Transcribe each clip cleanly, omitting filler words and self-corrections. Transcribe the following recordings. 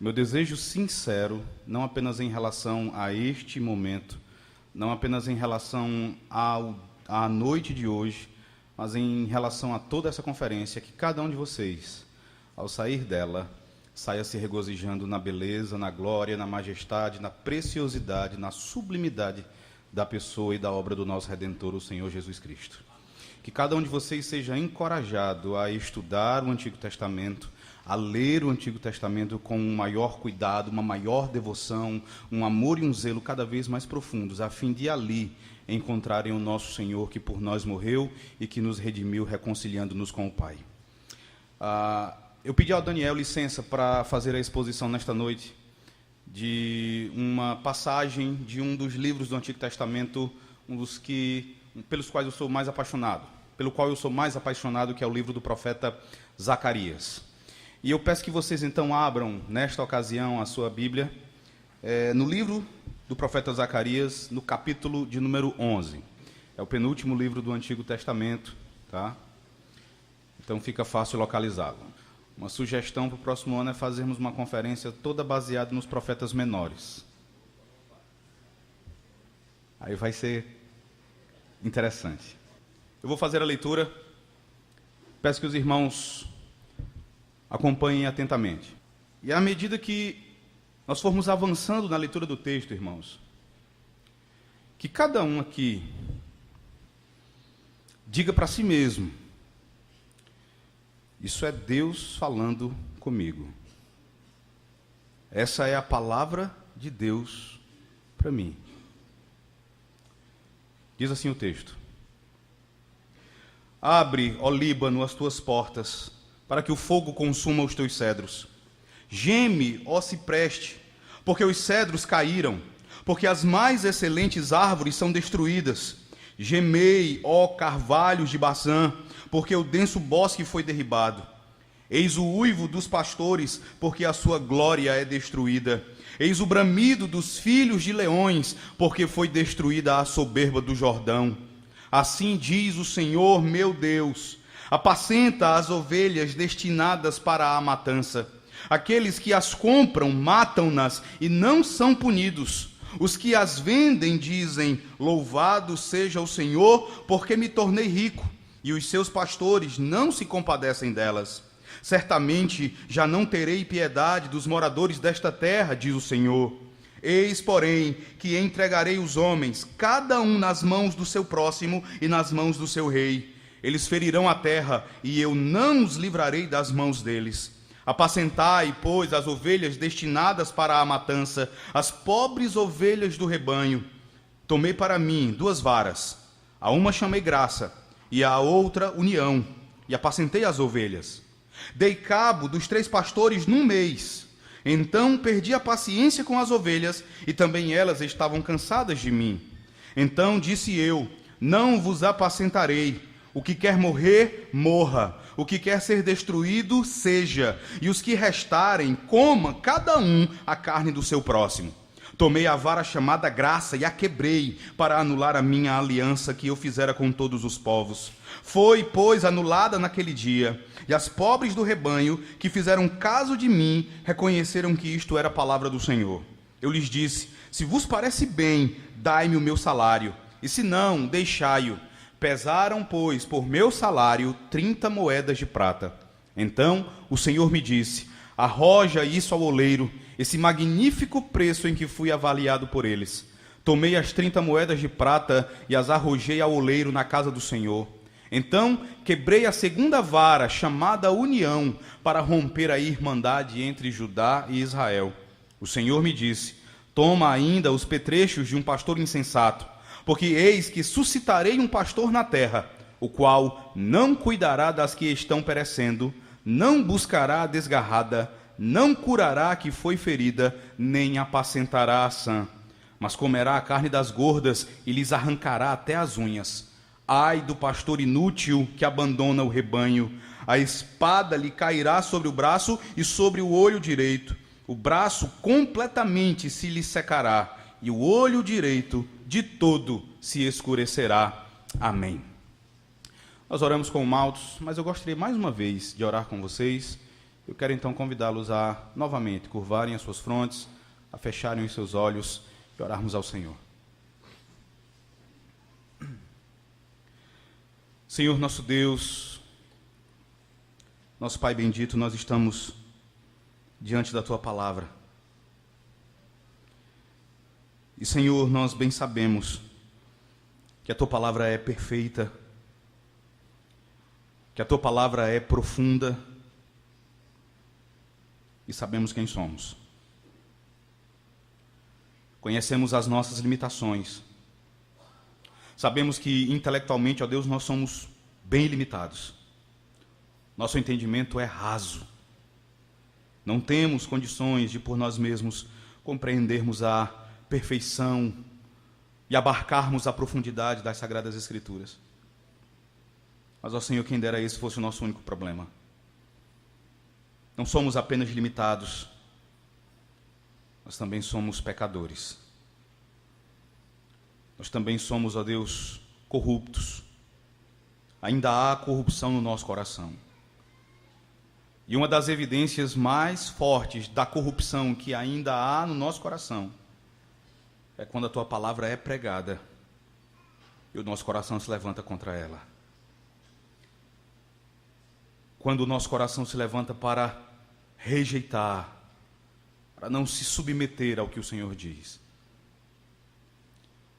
Meu desejo sincero, não apenas em relação a este momento, não apenas em relação à noite de hoje, mas em relação a toda essa conferência, que cada um de vocês, ao sair dela, saia se regozijando na beleza, na glória, na majestade, na preciosidade, na sublimidade da pessoa e da obra do nosso Redentor, o Senhor Jesus Cristo. Que cada um de vocês seja encorajado a estudar o Antigo Testamento, a ler o Antigo Testamento com um maior cuidado, uma maior devoção, um amor e um zelo cada vez mais profundos, a fim de ali encontrarem o nosso Senhor que por nós morreu e que nos redimiu, reconciliando-nos com o Pai. Eu pedi ao Daniel licença para fazer a exposição nesta noite de uma passagem de um dos livros do Antigo Testamento, pelos quais eu sou mais apaixonado, que é o livro do profeta Zacarias. E eu peço que vocês então abram, nesta ocasião, a sua Bíblia, no livro do profeta Zacarias, no capítulo de número 11. É o penúltimo livro do Antigo Testamento, tá? Então fica fácil localizá-lo. Uma sugestão para o próximo ano é fazermos uma conferência toda baseada nos profetas menores. Aí vai ser interessante. Eu vou fazer a leitura. Peço que os irmãos acompanhem atentamente. E à medida que nós formos avançando na leitura do texto, irmãos, que cada um aqui diga para si mesmo: isso é Deus falando comigo. Essa é a palavra de Deus para mim. Diz assim o texto: abre, ó Líbano, as tuas portas, para que o fogo consuma os teus cedros. Geme, ó cipreste, porque os cedros caíram, porque as mais excelentes árvores são destruídas. Gemei, ó carvalhos de Baçã, porque o denso bosque foi derribado. Eis o uivo dos pastores, porque a sua glória é destruída. Eis o bramido dos filhos de leões, porque foi destruída a soberba do Jordão. Assim diz o Senhor, meu Deus: apacenta as ovelhas destinadas para a matança. Aqueles que as compram matam-nas e não são punidos. Os que as vendem dizem: louvado seja o Senhor, porque me tornei rico. E os seus pastores não se compadecem delas. Certamente já não terei piedade dos moradores desta terra, diz o Senhor. Eis, porém, que entregarei os homens, cada um nas mãos do seu próximo e nas mãos do seu rei. Eles ferirão a terra, e eu não os livrarei das mãos deles. Apacentai, pois, as ovelhas destinadas para a matança, as pobres ovelhas do rebanho. Tomei para mim 2 varas, a uma chamei graça, e a outra união, e apacentei as ovelhas. Dei cabo dos 3 pastores num mês. Então perdi a paciência com as ovelhas, e também elas estavam cansadas de mim. Então disse eu: não vos apacentarei. O que quer morrer, morra. O que quer ser destruído, seja. E os que restarem, coma cada um a carne do seu próximo. Tomei a vara chamada graça e a quebrei, para anular a minha aliança que eu fizera com todos os povos. Foi, pois, anulada naquele dia. E as pobres do rebanho, que fizeram caso de mim, reconheceram que isto era a palavra do Senhor. Eu lhes disse: se vos parece bem, dai-me o meu salário. E se não, deixai-o. Pesaram, pois, por meu salário 30 moedas de prata. Então o Senhor me disse: arroja isso ao oleiro, esse magnífico preço em que fui avaliado por eles. Tomei as 30 moedas de prata e as arrojei ao oleiro na casa do Senhor. Então quebrei a 2ª vara, chamada união, para romper a irmandade entre Judá e Israel. O Senhor me disse: toma ainda os petrechos de um pastor insensato, porque eis que suscitarei um pastor na terra, o qual não cuidará das que estão perecendo, não buscará a desgarrada, não curará a que foi ferida, nem apacentará a sã, mas comerá a carne das gordas e lhes arrancará até as unhas. Ai do pastor inútil que abandona o rebanho, a espada lhe cairá sobre o braço e sobre o olho direito, o braço completamente se lhe secará, e o olho direito de todo se escurecerá. Amém. Nós oramos com maltos, mas eu gostaria mais uma vez de orar com vocês Eu quero então convidá-los a, novamente, curvarem as suas frontes, a fecharem os seus olhos e orarmos ao Senhor. Senhor nosso Deus, nosso Pai bendito, nós estamos diante da Tua palavra. E, Senhor, nós bem sabemos que a Tua palavra é perfeita, que a Tua palavra é profunda, e sabemos quem somos. Conhecemos as nossas limitações. Sabemos que intelectualmente, ó Deus, nós somos bem limitados. Nosso entendimento é raso. Não temos condições de por nós mesmos compreendermos a perfeição e abarcarmos a profundidade das Sagradas Escrituras. Mas, ó Senhor, quem dera esse fosse o nosso único problema. Não somos apenas limitados, nós também somos pecadores. Nós também somos, ó Deus, corruptos. Ainda há corrupção no nosso coração. E uma das evidências mais fortes da corrupção que ainda há no nosso coração é quando a Tua palavra é pregada e o nosso coração se levanta contra ela. Quando o nosso coração se levanta para rejeitar, para não se submeter ao que o Senhor diz.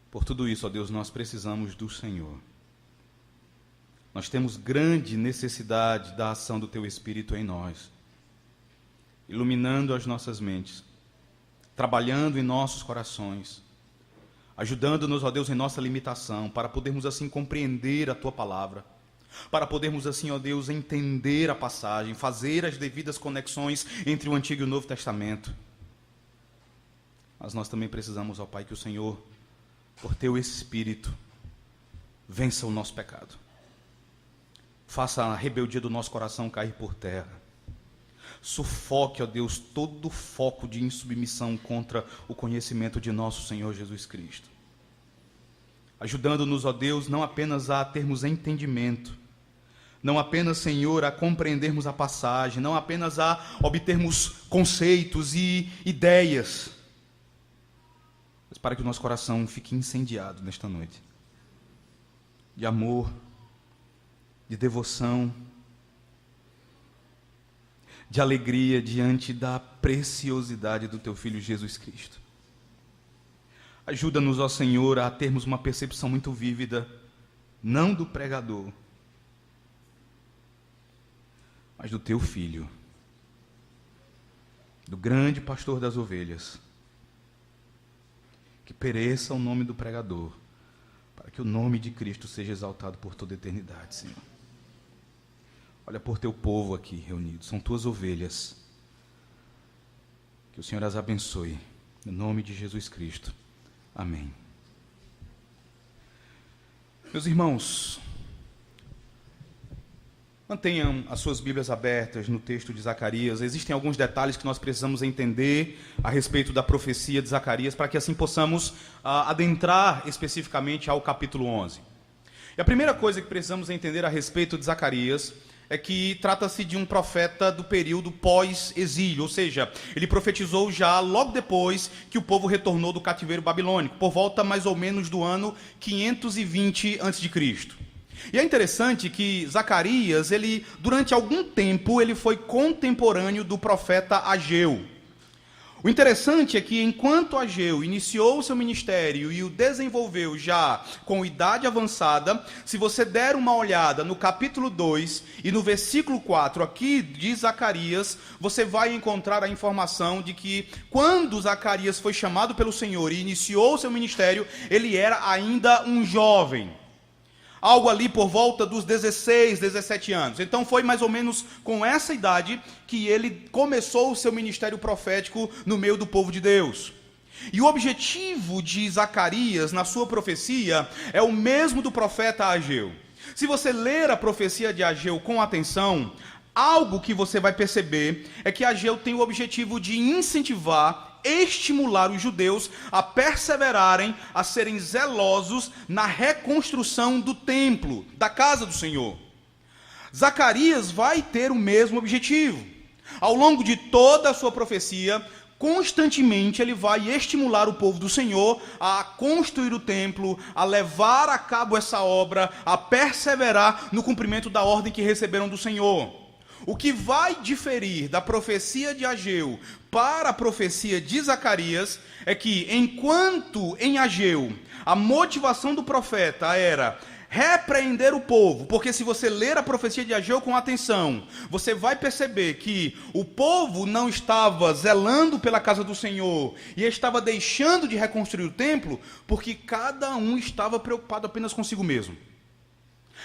Por tudo isso, ó Deus, nós precisamos do Senhor. Nós temos grande necessidade da ação do Teu Espírito em nós, iluminando as nossas mentes, trabalhando em nossos corações, ajudando-nos, ó Deus, em nossa limitação, para podermos assim compreender a Tua palavra, para podermos assim, ó Deus, entender a passagem, fazer as devidas conexões entre o Antigo e o Novo Testamento. Mas nós também precisamos, ó Pai, que o Senhor, por Teu Espírito, vença o nosso pecado. Faça a rebeldia do nosso coração cair por terra. Sufoque, ó Deus, todo foco de insubmissão contra o conhecimento de nosso Senhor Jesus Cristo. Ajudando-nos, ó Deus, não apenas a termos entendimento, não apenas, Senhor, a compreendermos a passagem, não apenas a obtermos conceitos e ideias, mas para que o nosso coração fique incendiado nesta noite, de amor, de devoção, de alegria diante da preciosidade do Teu Filho Jesus Cristo. Ajuda-nos, ó Senhor, a termos uma percepção muito vívida, não do pregador, mas do Teu Filho, do grande pastor das ovelhas. Que pereça o nome do pregador, para que o nome de Cristo seja exaltado por toda a eternidade, Senhor. Olha por Teu povo aqui reunido, são Tuas ovelhas. Que o Senhor as abençoe, no nome de Jesus Cristo. Amém. Meus irmãos, mantenham as suas Bíblias abertas no texto de Zacarias. Existem alguns detalhes que nós precisamos entender a respeito da profecia de Zacarias, para que assim possamos adentrar especificamente ao capítulo 11. E a primeira coisa que precisamos entender a respeito de Zacarias é que trata-se de um profeta do período pós-exílio, ou seja, ele profetizou já logo depois que o povo retornou do cativeiro babilônico, por volta mais ou menos do ano 520 a.C. E é interessante que Zacarias, durante algum tempo, ele foi contemporâneo do profeta Ageu. O interessante é que enquanto Ageu iniciou o seu ministério e o desenvolveu já com idade avançada, se você der uma olhada no capítulo 2 e no versículo 4 aqui de Zacarias, você vai encontrar a informação de que quando Zacarias foi chamado pelo Senhor e iniciou o seu ministério, ele era ainda um jovem. Algo ali por volta dos 16, 17 anos. Então foi mais ou menos com essa idade que ele começou o seu ministério profético no meio do povo de Deus. E o objetivo de Zacarias na sua profecia é o mesmo do profeta Ageu. Se você ler a profecia de Ageu com atenção, algo que você vai perceber é que Ageu tem o objetivo de incentivar, estimular os judeus a perseverarem, a serem zelosos na reconstrução do templo, da casa do Senhor. Zacarias vai ter o mesmo objetivo. Ao longo de toda a sua profecia, constantemente ele vai estimular o povo do Senhor a construir o templo, a levar a cabo essa obra, a perseverar no cumprimento da ordem que receberam do Senhor. O que vai diferir da profecia de Ageu para a profecia de Zacarias é que, enquanto em Ageu a motivação do profeta era repreender o povo, porque se você ler a profecia de Ageu com atenção, você vai perceber que o povo não estava zelando pela casa do Senhor e estava deixando de reconstruir o templo, porque cada um estava preocupado apenas consigo mesmo.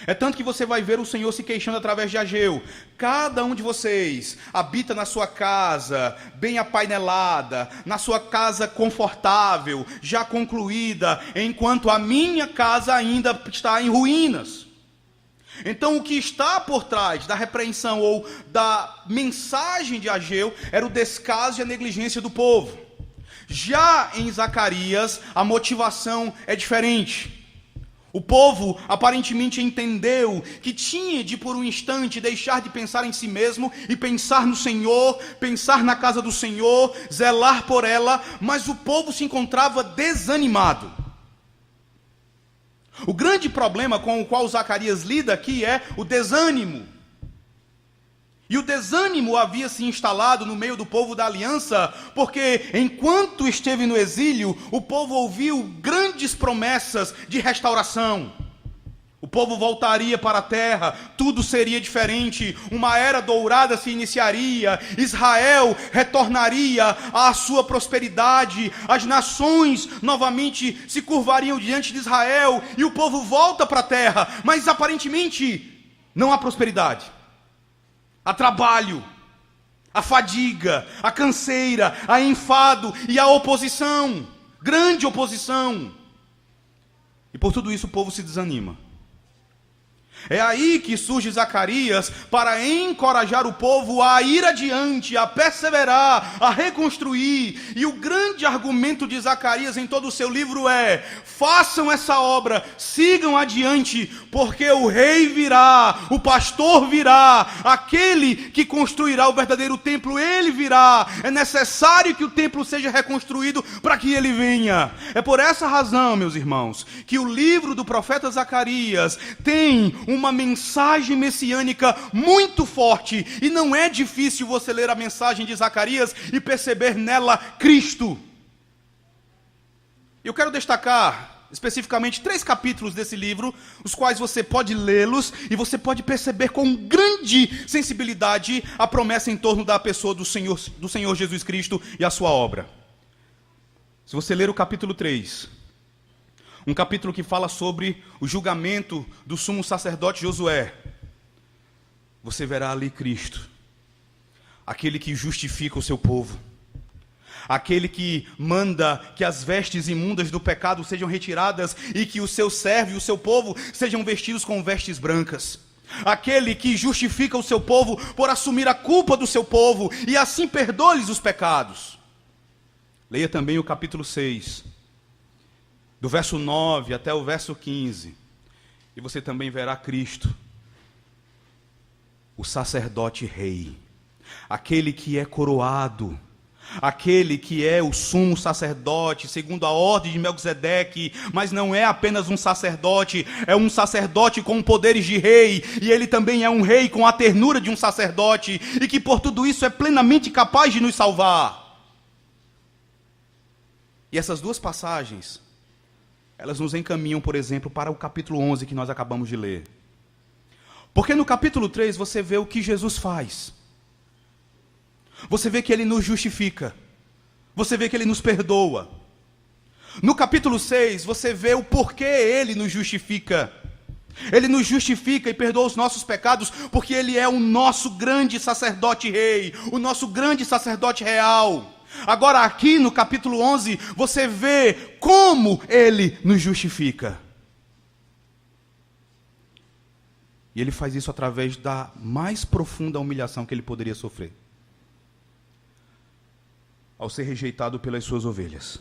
É tanto que você vai ver o Senhor se queixando através de Ageu. Cada um de vocês habita na sua casa, bem apainelada, na sua casa confortável, já concluída, enquanto a minha casa ainda está em ruínas. Então o que está por trás da repreensão ou da mensagem de Ageu era o descaso e a negligência do povo. Já em Zacarias, a motivação é diferente. O povo aparentemente entendeu que tinha de por um instante deixar de pensar em si mesmo e pensar no Senhor, pensar na casa do Senhor, zelar por ela, mas o povo se encontrava desanimado. O grande problema com o qual Zacarias lida aqui é o desânimo. E o desânimo havia se instalado no meio do povo da aliança, porque enquanto esteve no exílio, o povo ouviu grandes promessas de restauração. O povo voltaria para a terra, tudo seria diferente, uma era dourada se iniciaria, Israel retornaria à sua prosperidade, as nações novamente se curvariam diante de Israel, e o povo volta para a terra, mas aparentemente não há prosperidade. Há trabalho, a fadiga, a canseira, a enfado e a oposição, grande oposição. E por tudo isso o povo se desanima. É aí que surge Zacarias para encorajar o povo a ir adiante, a perseverar, a reconstruir. E o grande argumento de Zacarias em todo o seu livro é: façam essa obra, sigam adiante, porque o rei virá, o pastor virá, aquele que construirá o verdadeiro templo, ele virá. É necessário que o templo seja reconstruído para que ele venha. É por essa razão, meus irmãos, que o livro do profeta Zacarias tem uma mensagem messiânica muito forte, e não é difícil você ler a mensagem de Zacarias e perceber nela Cristo. Eu quero destacar especificamente 3 capítulos desse livro, os quais você pode lê-los e você pode perceber com grande sensibilidade a promessa em torno da pessoa do Senhor Jesus Cristo e a sua obra. Se você ler o capítulo 3, um capítulo que fala sobre o julgamento do sumo sacerdote Josué, você verá ali Cristo, aquele que justifica o seu povo, aquele que manda que as vestes imundas do pecado sejam retiradas e que o seu servo e o seu povo sejam vestidos com vestes brancas, aquele que justifica o seu povo por assumir a culpa do seu povo e assim perdoa-lhes os pecados. Leia também o capítulo 6, do verso 9 até o verso 15, e você também verá Cristo, o sacerdote rei, aquele que é coroado, aquele que é o sumo sacerdote, segundo a ordem de Melquisedeque, mas não é apenas um sacerdote, é um sacerdote com poderes de rei, e ele também é um rei com a ternura de um sacerdote, e que por tudo isso é plenamente capaz de nos salvar. E essas 2 passagens, elas nos encaminham, por exemplo, para o capítulo 11 que nós acabamos de ler. Porque no capítulo 3 você vê o que Jesus faz. Você vê que ele nos justifica. Você vê que ele nos perdoa. No capítulo 6 você vê o porquê ele nos justifica. Ele nos justifica e perdoa os nossos pecados, porque ele é o nosso grande sacerdote rei, o nosso grande sacerdote real. Agora aqui no capítulo 11, você vê como ele nos justifica. E ele faz isso através da mais profunda humilhação que ele poderia sofrer, ao ser rejeitado pelas suas ovelhas.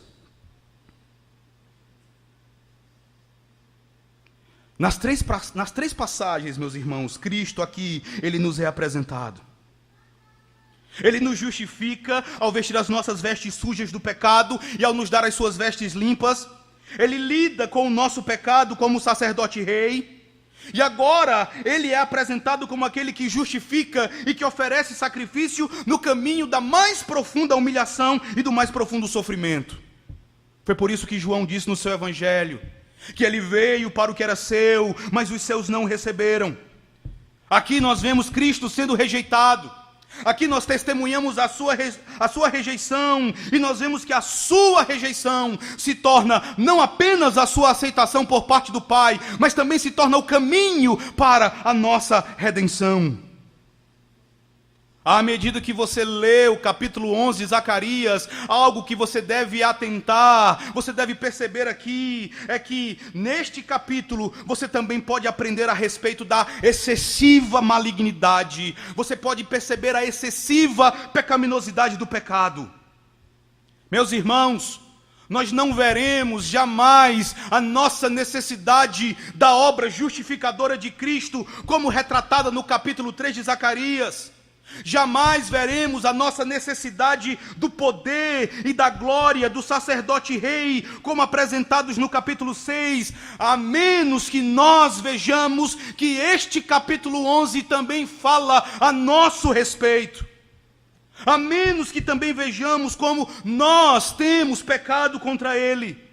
Nas três passagens, meus irmãos, Cristo aqui, ele nos é apresentado. Ele nos justifica ao vestir as nossas vestes sujas do pecado e ao nos dar as suas vestes limpas. Ele lida com o nosso pecado como sacerdote rei. E agora ele é apresentado como aquele que justifica e que oferece sacrifício no caminho da mais profunda humilhação e do mais profundo sofrimento. Foi por isso que João disse no seu evangelho que ele veio para o que era seu, mas os seus não receberam. Aqui nós vemos Cristo sendo rejeitado. Aqui nós testemunhamos a sua rejeição, e nós vemos que a sua rejeição se torna não apenas a sua aceitação por parte do Pai, mas também se torna o caminho para a nossa redenção. À medida que você lê o capítulo 11 de Zacarias, algo que você deve atentar, você deve perceber aqui, é que neste capítulo você também pode aprender a respeito da excessiva malignidade. Você pode perceber a excessiva pecaminosidade do pecado. Meus irmãos, nós não veremos jamais a nossa necessidade da obra justificadora de Cristo como retratada no capítulo 3 de Zacarias. Jamais veremos a nossa necessidade do poder e da glória do sacerdote rei como apresentados no capítulo 6, a menos que nós vejamos que este capítulo 11 também fala a nosso respeito. A menos que também vejamos como nós temos pecado contra ele.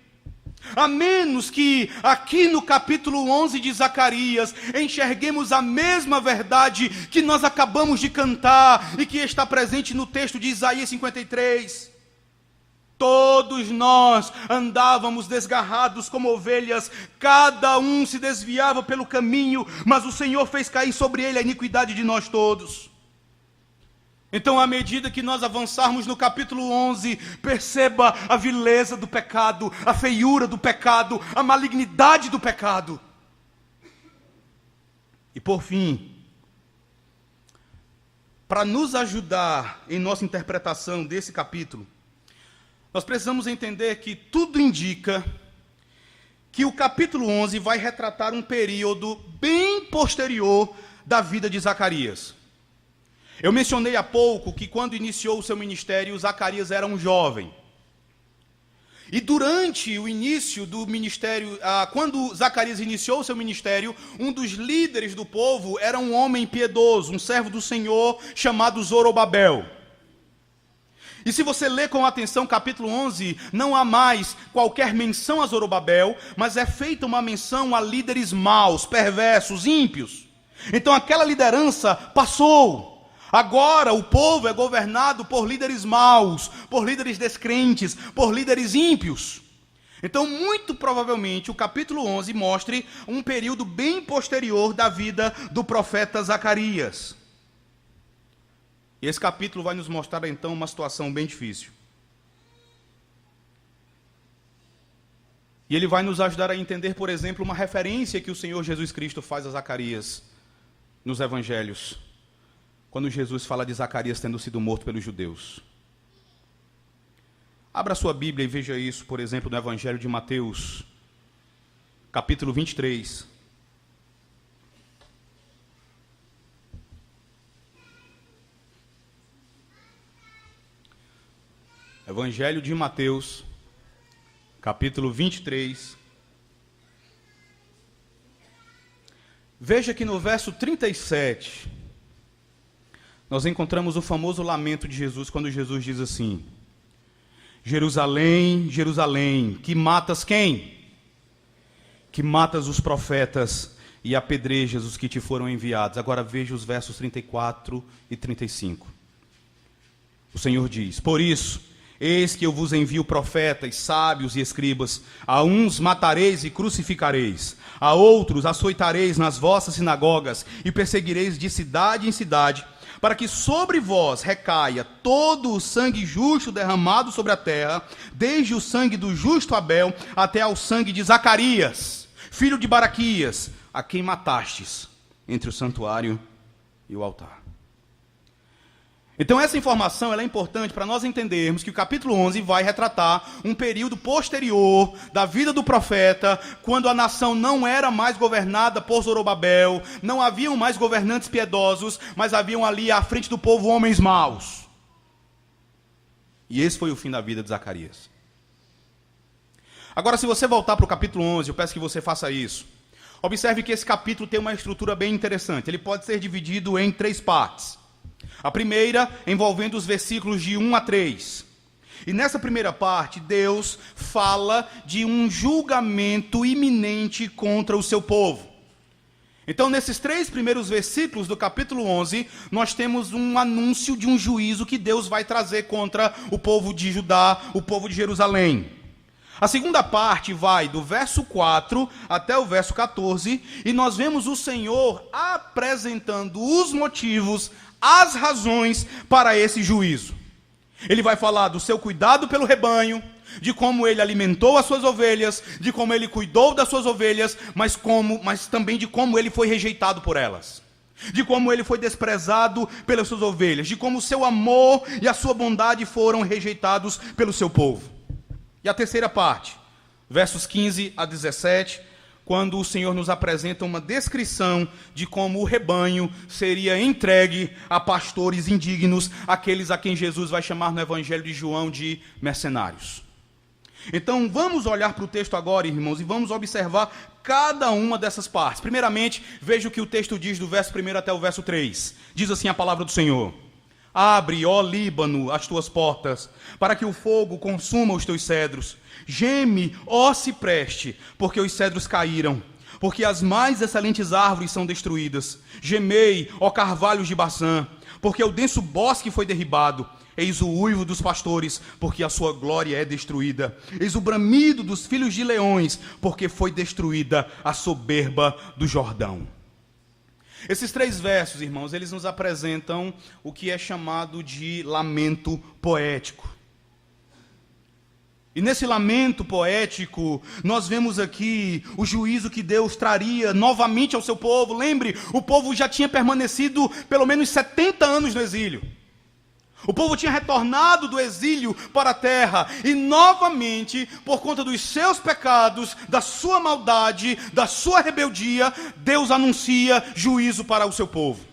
A menos que aqui no capítulo 11 de Zacarias enxerguemos a mesma verdade que nós acabamos de cantar e que está presente no texto de Isaías 53. Todos nós andávamos desgarrados como ovelhas, cada um se desviava pelo caminho, mas o Senhor fez cair sobre ele a iniquidade de nós todos. Então, à medida que nós avançarmos no capítulo 11, perceba a vileza do pecado, a feiura do pecado, a malignidade do pecado. E por fim, para nos ajudar em nossa interpretação desse capítulo, nós precisamos entender que tudo indica que o capítulo 11 vai retratar um período bem posterior da vida de Zacarias. Eu mencionei há pouco que quando iniciou o seu ministério, Zacarias era um jovem. E durante o início do ministério, quando Zacarias iniciou o seu ministério, um dos líderes do povo era um homem piedoso, um servo do Senhor chamado Zorobabel. E se você ler com atenção capítulo 11, não há mais qualquer menção a Zorobabel, mas é feita uma menção a líderes maus, perversos, ímpios. Então aquela liderança passou. Agora o povo é governado por líderes maus, por líderes descrentes, por líderes ímpios. Então, muito provavelmente, o capítulo 11 mostre um período bem posterior da vida do profeta Zacarias. E esse capítulo vai nos mostrar, então, uma situação bem difícil. E ele vai nos ajudar a entender, por exemplo, uma referência que o Senhor Jesus Cristo faz a Zacarias nos evangelhos, quando Jesus fala de Zacarias tendo sido morto pelos judeus. Abra sua Bíblia e veja isso, por exemplo, no Evangelho de Mateus, capítulo 23. Evangelho de Mateus, capítulo 23. Veja que no verso 37... nós encontramos o famoso lamento de Jesus, quando Jesus diz assim: Jerusalém, Jerusalém, que matas quem? Que matas os profetas e apedrejas os que te foram enviados. Agora veja os versos 34 e 35. O Senhor diz: por isso, eis que eu vos envio profetas, sábios e escribas. A uns matareis e crucificareis, a outros açoitareis nas vossas sinagogas e perseguireis de cidade em cidade, para que sobre vós recaia todo o sangue justo derramado sobre a terra, desde o sangue do justo Abel até ao sangue de Zacarias, filho de Baraquias, a quem matastes entre o santuário e o altar. Então essa informação ela é importante para nós entendermos que o capítulo 11 vai retratar um período posterior da vida do profeta, quando a nação não era mais governada por Zorobabel, não haviam mais governantes piedosos, mas haviam ali à frente do povo homens maus. E esse foi o fim da vida de Zacarias. Agora, se você voltar para o capítulo 11, eu peço que você faça isso. Observe que esse capítulo tem uma estrutura bem interessante. Ele pode ser dividido em 3 partes. A primeira, envolvendo os versículos de 1 a 3. E nessa primeira parte, Deus fala de um julgamento iminente contra o seu povo. Então, nesses 3 primeiros versículos do capítulo 11, nós temos um anúncio de um juízo que Deus vai trazer contra o povo de Judá, o povo de Jerusalém. A segunda parte vai do verso 4 até o verso 14, e nós vemos o Senhor apresentando os motivos, as razões para esse juízo. Ele vai falar do seu cuidado pelo rebanho, de como ele alimentou as suas ovelhas, de como ele cuidou das suas ovelhas, mas também de como ele foi rejeitado por elas. De como ele foi desprezado pelas suas ovelhas, de como o seu amor e a sua bondade foram rejeitados pelo seu povo. E a terceira parte, versos 15 a 17, quando o Senhor nos apresenta uma descrição de como o rebanho seria entregue a pastores indignos, aqueles a quem Jesus vai chamar no Evangelho de João de mercenários. Então vamos olhar para o texto agora, irmãos, e vamos observar cada uma dessas partes. Primeiramente, veja o que o texto diz do verso 1 até o verso 3. Diz assim a palavra do Senhor: Abre, ó Líbano, as tuas portas, para que o fogo consuma os teus cedros. Geme, ó cipreste, porque os cedros caíram, porque as mais excelentes árvores são destruídas. Gemei, ó carvalhos de Baçã, porque o denso bosque foi derribado. Eis o uivo dos pastores, porque a sua glória é destruída. Eis o bramido dos filhos de leões, porque foi destruída a soberba do Jordão. Esses 3 versos, irmãos, eles nos apresentam o que é chamado de lamento poético. E nesse lamento poético, nós vemos aqui o juízo que Deus traria novamente ao seu povo. Lembre, o povo já tinha permanecido pelo menos 70 anos no exílio. O povo tinha retornado do exílio para a terra e novamente, por conta dos seus pecados, da sua maldade, da sua rebeldia, Deus anuncia juízo para o seu povo.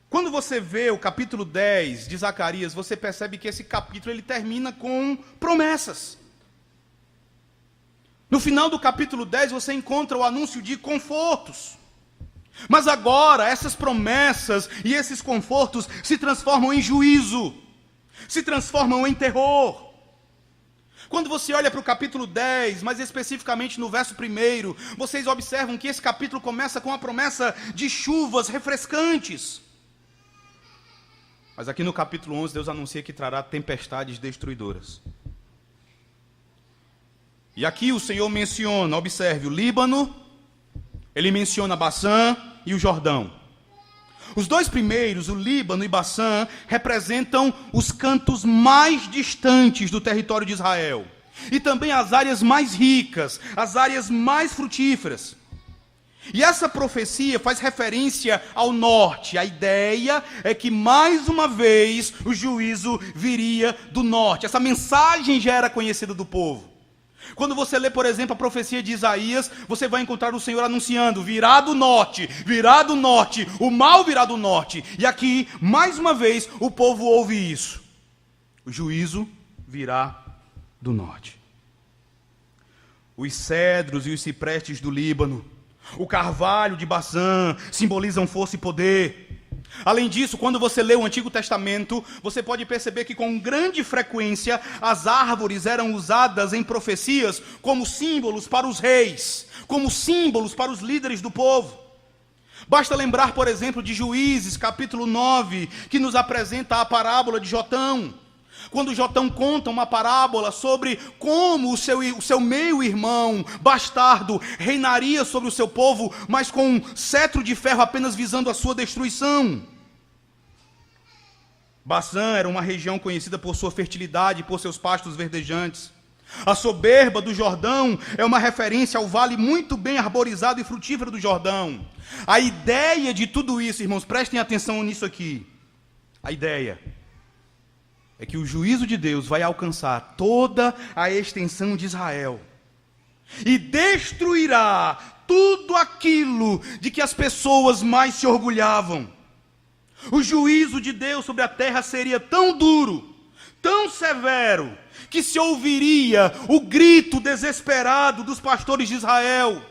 Quando você vê o capítulo 10 de Zacarias, você percebe que esse capítulo ele termina com promessas. No final do capítulo 10 você encontra o anúncio de confortos. Mas agora essas promessas e esses confortos se transformam em juízo, se transformam em terror. Quando você olha para o capítulo 10, mais especificamente no verso 1, vocês observam que esse capítulo começa com a promessa de chuvas refrescantes. Mas aqui no capítulo 11, Deus anuncia que trará tempestades destruidoras. E aqui o Senhor menciona, observe, o Líbano, ele menciona Baçã e o Jordão. Os 2 primeiros, o Líbano e Baçã, representam os cantos mais distantes do território de Israel. E também as áreas mais ricas, as áreas mais frutíferas. E essa profecia faz referência ao norte. A ideia é que mais uma vez o juízo viria do norte. Essa mensagem já era conhecida do povo. Quando você lê, por exemplo, a profecia de Isaías, você vai encontrar o Senhor anunciando: virá do norte, o mal virá do norte. E aqui, mais uma vez, o povo ouve isso. O juízo virá do norte. Os cedros e os ciprestes do Líbano, o carvalho de Baçã simbolizam força e poder. Além disso, quando você lê o Antigo Testamento, você pode perceber que com grande frequência as árvores eram usadas em profecias como símbolos para os reis, como símbolos para os líderes do povo. Basta lembrar, por exemplo, de Juízes, capítulo 9, que nos apresenta a parábola de Jotão. Quando Jotão conta uma parábola sobre como o seu meio-irmão, bastardo, reinaria sobre o seu povo, mas com um cetro de ferro apenas visando a sua destruição. Baçã era uma região conhecida por sua fertilidade e por seus pastos verdejantes. A soberba do Jordão é uma referência ao vale muito bem arborizado e frutífero do Jordão. A ideia de tudo isso, irmãos, prestem atenção nisso aqui. A ideia é que o juízo de Deus vai alcançar toda a extensão de Israel e destruirá tudo aquilo de que as pessoas mais se orgulhavam. O juízo de Deus sobre a terra seria tão duro, tão severo, que se ouviria o grito desesperado dos pastores de Israel.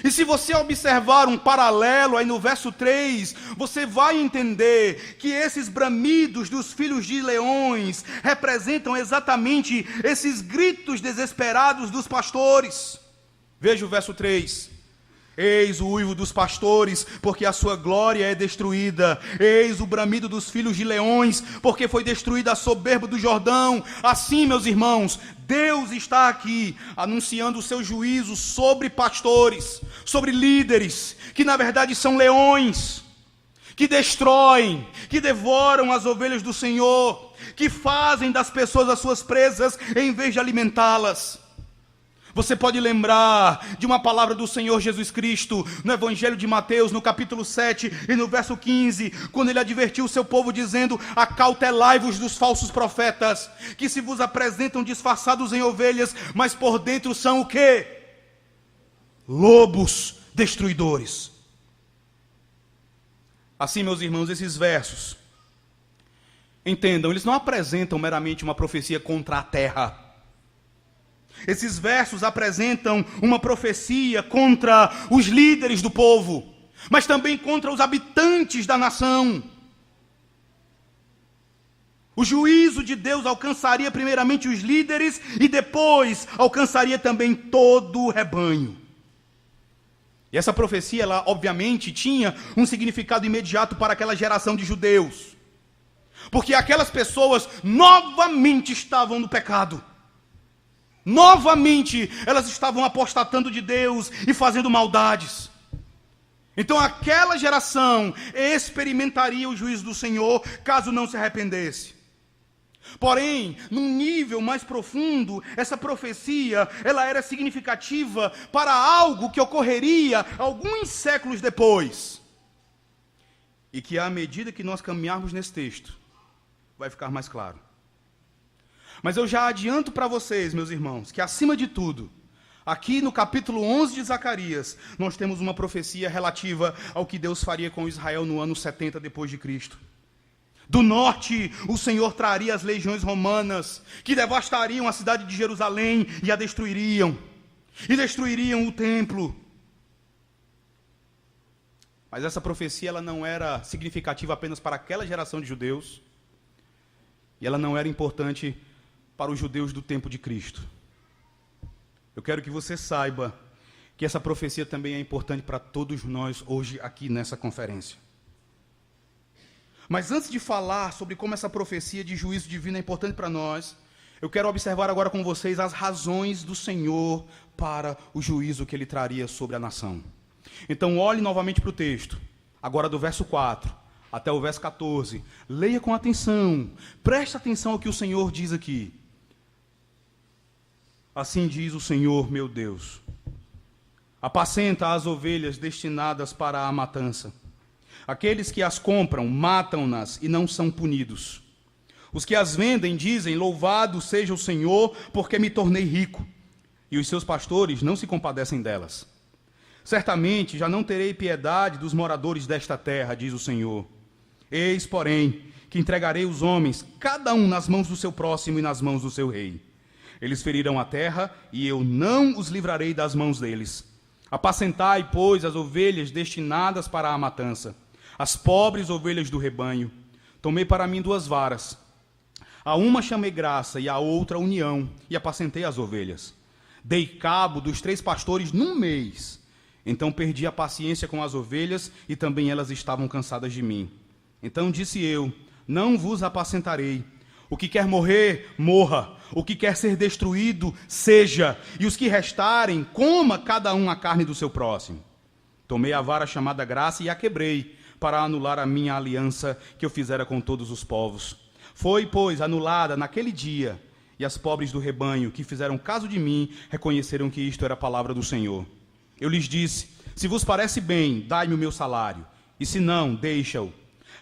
E se você observar um paralelo aí no verso 3, você vai entender que esses bramidos dos filhos de leões representam exatamente esses gritos desesperados dos pastores. Veja o verso 3. Eis o uivo dos pastores, porque a sua glória é destruída. Eis o bramido dos filhos de leões, porque foi destruída a soberba do Jordão. Assim, meus irmãos, Deus está aqui anunciando o seu juízo sobre pastores, sobre líderes, que na verdade são leões, que destroem, que devoram as ovelhas do Senhor, que fazem das pessoas as suas presas em vez de alimentá-las. Você pode lembrar de uma palavra do Senhor Jesus Cristo no Evangelho de Mateus, no capítulo 7 e no verso 15, quando ele advertiu o seu povo dizendo: acautelai-vos dos falsos profetas, que se vos apresentam disfarçados em ovelhas, mas por dentro são o quê? Lobos destruidores. Assim, meus irmãos, esses versos, entendam, eles não apresentam meramente uma profecia contra a terra. Esses versos apresentam uma profecia contra os líderes do povo, mas também contra os habitantes da nação. O juízo de Deus alcançaria primeiramente os líderes e depois alcançaria também todo o rebanho. E essa profecia, ela obviamente tinha um significado imediato para aquela geração de judeus, porque aquelas pessoas novamente estavam no pecado. Novamente, elas estavam apostatando de Deus e fazendo maldades. Então aquela geração experimentaria o juízo do Senhor, caso não se arrependesse. Porém, num nível mais profundo, essa profecia, ela era significativa para algo que ocorreria alguns séculos depois. E que à medida que nós caminharmos nesse texto, vai ficar mais claro. Mas eu já adianto para vocês, meus irmãos, que acima de tudo, aqui no capítulo 11 de Zacarias, nós temos uma profecia relativa ao que Deus faria com Israel no ano 70 depois de Cristo. Do norte, o Senhor traria as legiões romanas, que devastariam a cidade de Jerusalém e a destruiriam. E destruiriam o templo. Mas essa profecia, ela não era significativa apenas para aquela geração de judeus. E ela não era importante para os judeus do tempo de Cristo. Eu quero que você saiba que essa profecia também é importante para todos nós hoje aqui nessa conferência. Mas antes de falar sobre como essa profecia de juízo divino é importante para nós, eu quero observar agora com vocês as razões do Senhor para o juízo que ele traria sobre a nação. Então olhe novamente para o texto, agora do verso 4 até o verso 14. Leia com atenção, preste atenção ao que o Senhor diz aqui. Assim diz o Senhor, meu Deus: apacenta as ovelhas destinadas para a matança. Aqueles que as compram, matam-nas e não são punidos. Os que as vendem dizem: louvado seja o Senhor, porque me tornei rico. E os seus pastores não se compadecem delas. Certamente já não terei piedade dos moradores desta terra, diz o Senhor. Eis, porém, que entregarei os homens, cada um nas mãos do seu próximo e nas mãos do seu rei. Eles ferirão a terra, e eu não os livrarei das mãos deles. Apacentai, pois, as ovelhas destinadas para a matança, as pobres ovelhas do rebanho. Tomei para mim 2 varas. A uma chamei graça, e a outra união, e apacentei as ovelhas. Dei cabo dos 3 pastores num mês. Então perdi a paciência com as ovelhas, e também elas estavam cansadas de mim. Então disse eu: não vos apacentarei. O que quer morrer, morra. O que quer ser destruído, seja. E os que restarem, coma cada um a carne do seu próximo. Tomei a vara chamada graça e a quebrei, para anular a minha aliança que eu fizera com todos os povos. Foi, pois, anulada naquele dia, e as pobres do rebanho, que fizeram caso de mim, reconheceram que isto era a palavra do Senhor. Eu lhes disse: se vos parece bem, dai-me o meu salário, e se não, deixa-o.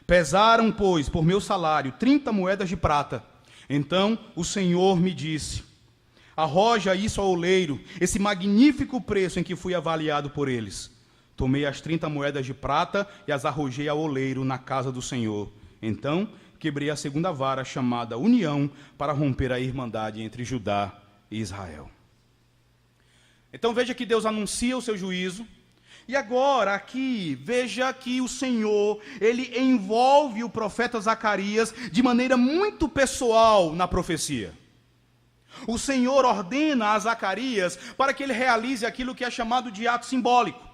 Pesaram, pois, por meu salário 30 moedas de prata. Então o Senhor me disse: arroja isso ao oleiro, esse magnífico preço em que fui avaliado por eles. Tomei as 30 moedas de prata e as arrojei ao oleiro na casa do Senhor. Então quebrei a segunda vara, chamada União, para romper a irmandade entre Judá e Israel. Então veja que Deus anuncia o seu juízo. E agora aqui, veja que o Senhor, ele envolve o profeta Zacarias de maneira muito pessoal na profecia. O Senhor ordena a Zacarias para que ele realize aquilo que é chamado de ato simbólico.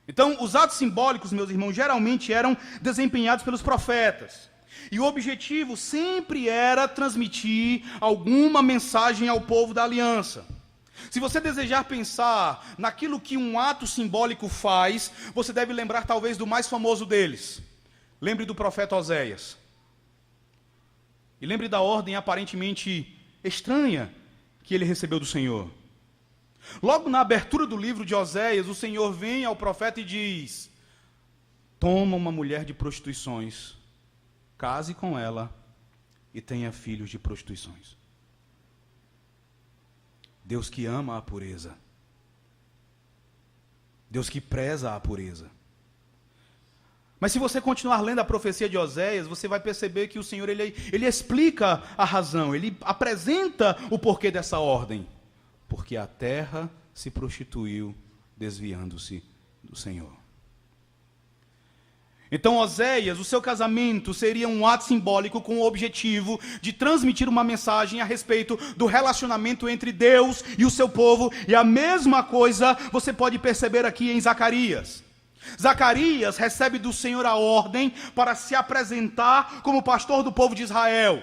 Então, os atos simbólicos, meus irmãos, geralmente eram desempenhados pelos profetas. E o objetivo sempre era transmitir alguma mensagem ao povo da aliança. Se você desejar pensar naquilo que um ato simbólico faz, você deve lembrar talvez do mais famoso deles. Lembre do profeta Oséias. E lembre da ordem aparentemente estranha que ele recebeu do Senhor. Logo na abertura do livro de Oséias, o Senhor vem ao profeta e diz: toma uma mulher de prostituições, case com ela e tenha filhos de prostituições. Deus que ama a pureza. Deus que preza a pureza. Mas se você continuar lendo a profecia de Oséias, você vai perceber que o Senhor ele explica a razão, ele apresenta o porquê dessa ordem. Porque a terra se prostituiu, desviando-se do Senhor. Então Oséias, o seu casamento seria um ato simbólico com o objetivo de transmitir uma mensagem a respeito do relacionamento entre Deus e o seu povo. E a mesma coisa você pode perceber aqui em Zacarias. Zacarias recebe do Senhor a ordem para se apresentar como pastor do povo de Israel.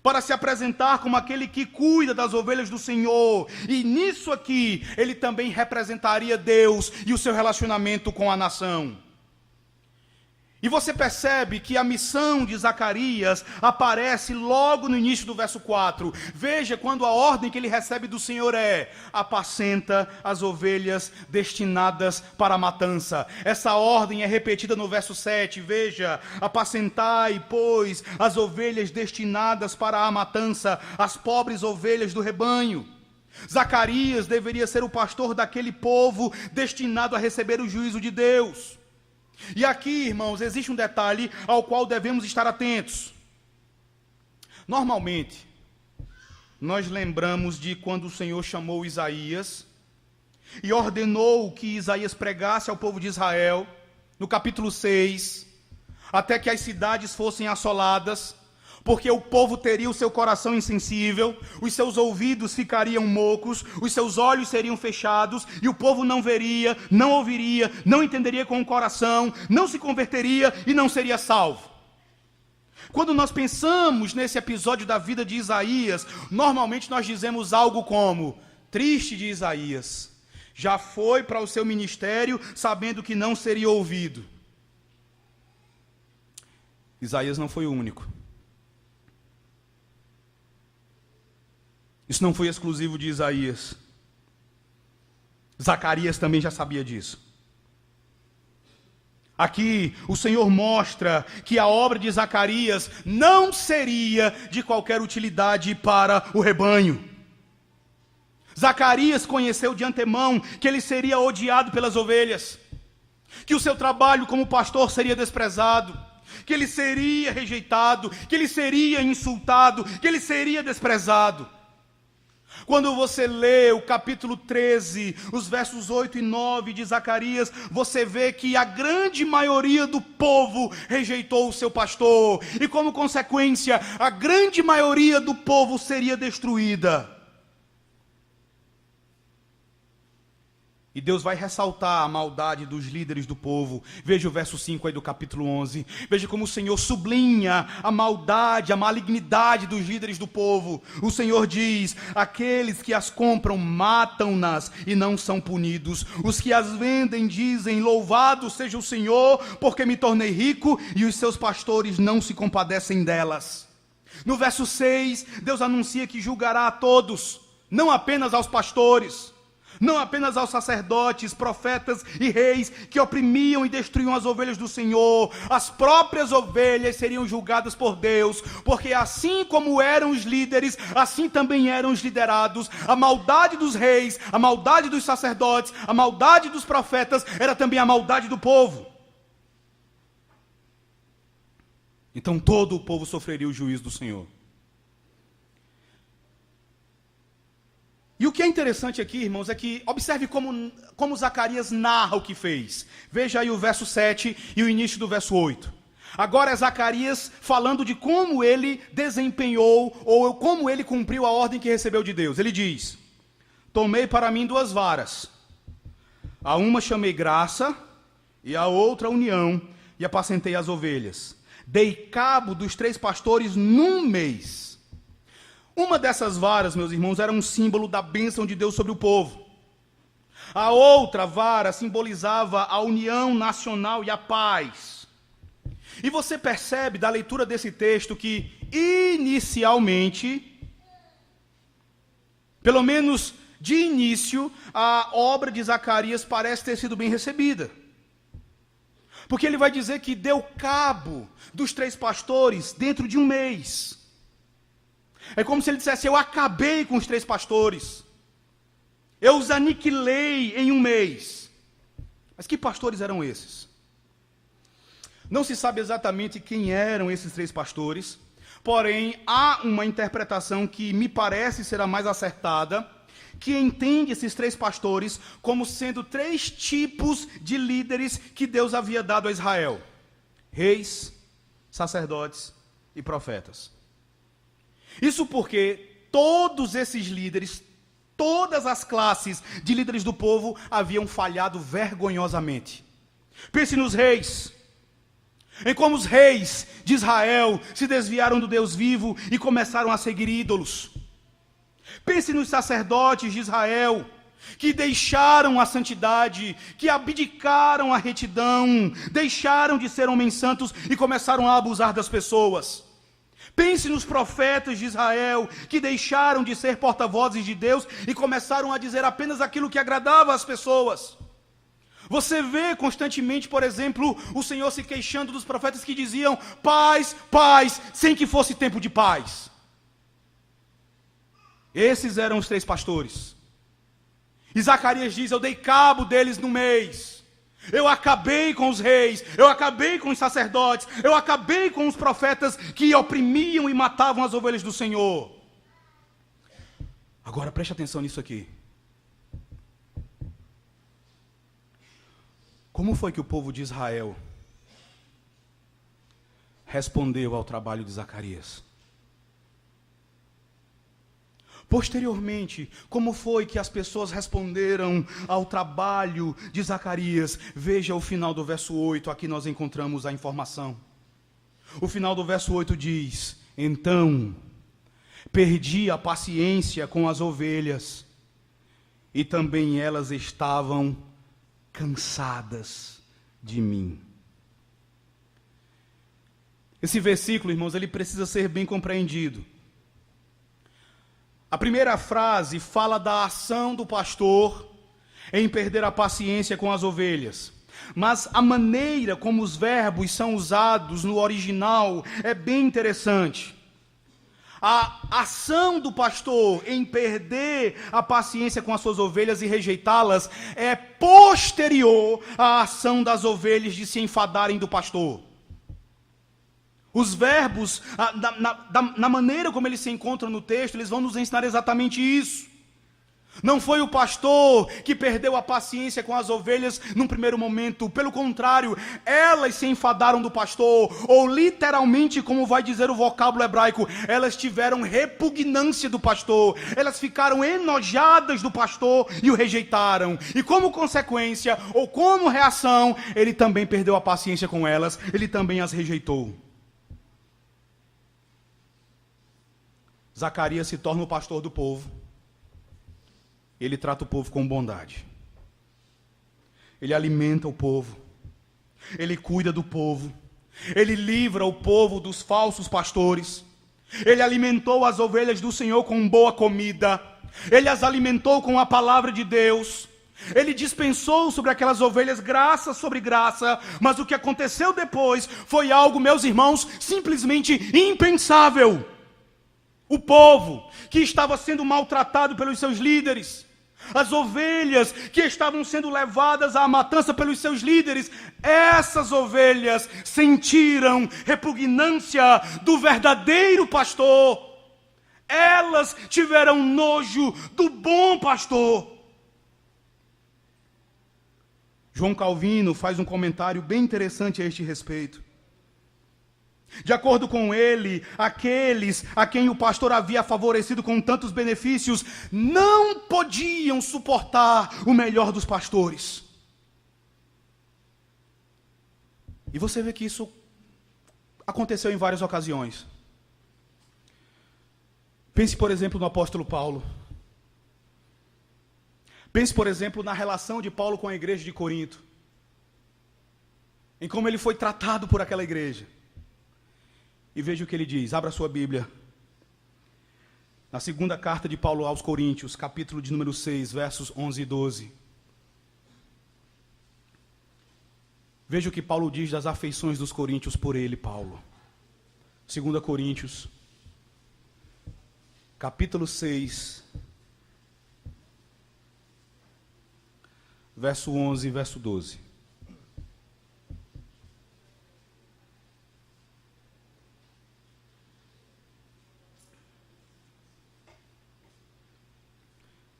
Para se apresentar como aquele que cuida das ovelhas do Senhor. E nisso aqui, ele também representaria Deus e o seu relacionamento com a nação. E você percebe que a missão de Zacarias aparece logo no início do verso 4. Veja quando a ordem que ele recebe do Senhor é: apacenta as ovelhas destinadas para a matança. Essa ordem é repetida no verso 7. Veja: apacentai, pois, as ovelhas destinadas para a matança, as pobres ovelhas do rebanho. Zacarias deveria ser o pastor daquele povo destinado a receber o juízo de Deus. E aqui, irmãos, existe um detalhe ao qual devemos estar atentos. Normalmente, nós lembramos de quando o Senhor chamou Isaías e ordenou que Isaías pregasse ao povo de Israel, no capítulo 6, até que as cidades fossem assoladas, porque o povo teria o seu coração insensível, os seus ouvidos ficariam mocos, os seus olhos seriam fechados, e o povo não veria, não ouviria, não entenderia com o coração, não se converteria e não seria salvo. Quando nós pensamos nesse episódio da vida de Isaías, normalmente nós dizemos algo como: triste de Isaías, já foi para o seu ministério sabendo que não seria ouvido. Isaías não foi o único. Isso não foi exclusivo de Isaías. Zacarias também já sabia disso. Aqui o Senhor mostra que a obra de Zacarias não seria de qualquer utilidade para o rebanho. Zacarias conheceu de antemão que ele seria odiado pelas ovelhas, que o seu trabalho como pastor seria desprezado, que ele seria rejeitado, que ele seria insultado, que ele seria desprezado. Quando você lê o capítulo 13, os versos 8 e 9 de Zacarias, você vê que a grande maioria do povo rejeitou o seu pastor. E como consequência, a grande maioria do povo seria destruída. E Deus vai ressaltar a maldade dos líderes do povo. Veja o verso 5 aí do capítulo 11. Veja como o Senhor sublinha a maldade, a malignidade dos líderes do povo. O Senhor diz: aqueles que as compram matam-nas e não são punidos. Os que as vendem dizem: louvado seja o Senhor, porque me tornei rico, e os seus pastores não se compadecem delas. No verso 6, Deus anuncia que julgará a todos, não apenas aos pastores. Não apenas aos sacerdotes, profetas e reis que oprimiam e destruíam as ovelhas do Senhor. As próprias ovelhas seriam julgadas por Deus, porque assim como eram os líderes, assim também eram os liderados. A maldade dos reis, a maldade dos sacerdotes, a maldade dos profetas era também a maldade do povo. Então todo o povo sofreria o juízo do Senhor. E o que é interessante aqui, irmãos, é que observe como Zacarias narra o que fez. Veja aí o verso 7 e o início do verso 8. Agora é Zacarias falando de como ele desempenhou, ou como ele cumpriu a ordem que recebeu de Deus. Ele diz: tomei para mim 2 varas. A uma chamei graça, e a outra união, e apacentei as ovelhas. Dei cabo dos 3 pastores num mês. Uma dessas varas, meus irmãos, era um símbolo da bênção de Deus sobre o povo. A outra vara simbolizava a união nacional e a paz. E você percebe da leitura desse texto que, inicialmente, pelo menos de início, a obra de Zacarias parece ter sido bem recebida. Porque ele vai dizer que deu cabo dos 3 pastores dentro de um mês. É como se ele dissesse: eu acabei com os 3 pastores. Eu os aniquilei em um mês. Mas que pastores eram esses? Não se sabe exatamente quem eram esses 3 pastores. Porém, há uma interpretação que me parece ser a mais acertada, que entende esses 3 pastores como sendo 3 tipos de líderes que Deus havia dado a Israel: reis, sacerdotes e profetas. Isso porque todos esses líderes, todas as classes de líderes do povo haviam falhado vergonhosamente. Pense nos reis, em como os reis de Israel se desviaram do Deus vivo e começaram a seguir ídolos. Pense nos sacerdotes de Israel, que deixaram a santidade, que abdicaram a retidão, deixaram de ser homens santos e começaram a abusar das pessoas. Pense nos profetas de Israel, que deixaram de ser porta-vozes de Deus e começaram a dizer apenas aquilo que agradava às pessoas. Você vê constantemente, por exemplo, o Senhor se queixando dos profetas que diziam: paz, paz, sem que fosse tempo de paz. Esses eram os 3 pastores. E Zacarias diz: eu dei cabo deles no mês. Eu acabei com os reis, eu acabei com os sacerdotes, eu acabei com os profetas que oprimiam e matavam as ovelhas do Senhor. Agora preste atenção nisso aqui. Como foi que o povo de Israel respondeu ao trabalho de Zacarias? Posteriormente, como foi que as pessoas responderam ao trabalho de Zacarias? Veja o final do verso 8, aqui nós encontramos a informação. O final do verso 8 diz: então, perdi a paciência com as ovelhas, e também elas estavam cansadas de mim. Esse versículo, irmãos, ele precisa ser bem compreendido. A primeira frase fala da ação do pastor em perder a paciência com as ovelhas. Mas a maneira como os verbos são usados no original é bem interessante. A ação do pastor em perder a paciência com as suas ovelhas e rejeitá-las é posterior à ação das ovelhas de se enfadarem do pastor. Os verbos, na maneira como eles se encontram no texto, eles vão nos ensinar exatamente isso. Não foi o pastor que perdeu a paciência com as ovelhas num primeiro momento. Pelo contrário, elas se enfadaram do pastor. Ou literalmente, como vai dizer o vocábulo hebraico, elas tiveram repugnância do pastor. Elas ficaram enojadas do pastor e o rejeitaram. E como consequência, ou como reação, ele também perdeu a paciência com elas. Ele também as rejeitou. Zacarias se torna o pastor do povo. Ele trata o povo com bondade. Ele alimenta o povo. Ele cuida do povo. Ele livra o povo dos falsos pastores. Ele alimentou as ovelhas do Senhor com boa comida. Ele as alimentou com a palavra de Deus. Ele dispensou sobre aquelas ovelhas graça sobre graça, mas o que aconteceu depois foi algo, meus irmãos, simplesmente impensável. O povo que estava sendo maltratado pelos seus líderes, as ovelhas que estavam sendo levadas à matança pelos seus líderes, essas ovelhas sentiram repugnância do verdadeiro pastor. Elas tiveram nojo do bom pastor. João Calvino faz um comentário bem interessante a este respeito. De acordo com ele, aqueles a quem o pastor havia favorecido com tantos benefícios não podiam suportar o melhor dos pastores. E você vê que isso aconteceu em várias ocasiões. Pense, por exemplo, no apóstolo Paulo. Pense, por exemplo, na relação de Paulo com a igreja de Corinto, em como ele foi tratado por aquela igreja. E veja o que ele diz, abra sua Bíblia. Na segunda carta de Paulo aos Coríntios, capítulo de número 6, versos 11 e 12. Veja o que Paulo diz das afeições dos coríntios por ele, Paulo. 2 Coríntios, capítulo 6, verso 11 e verso 12.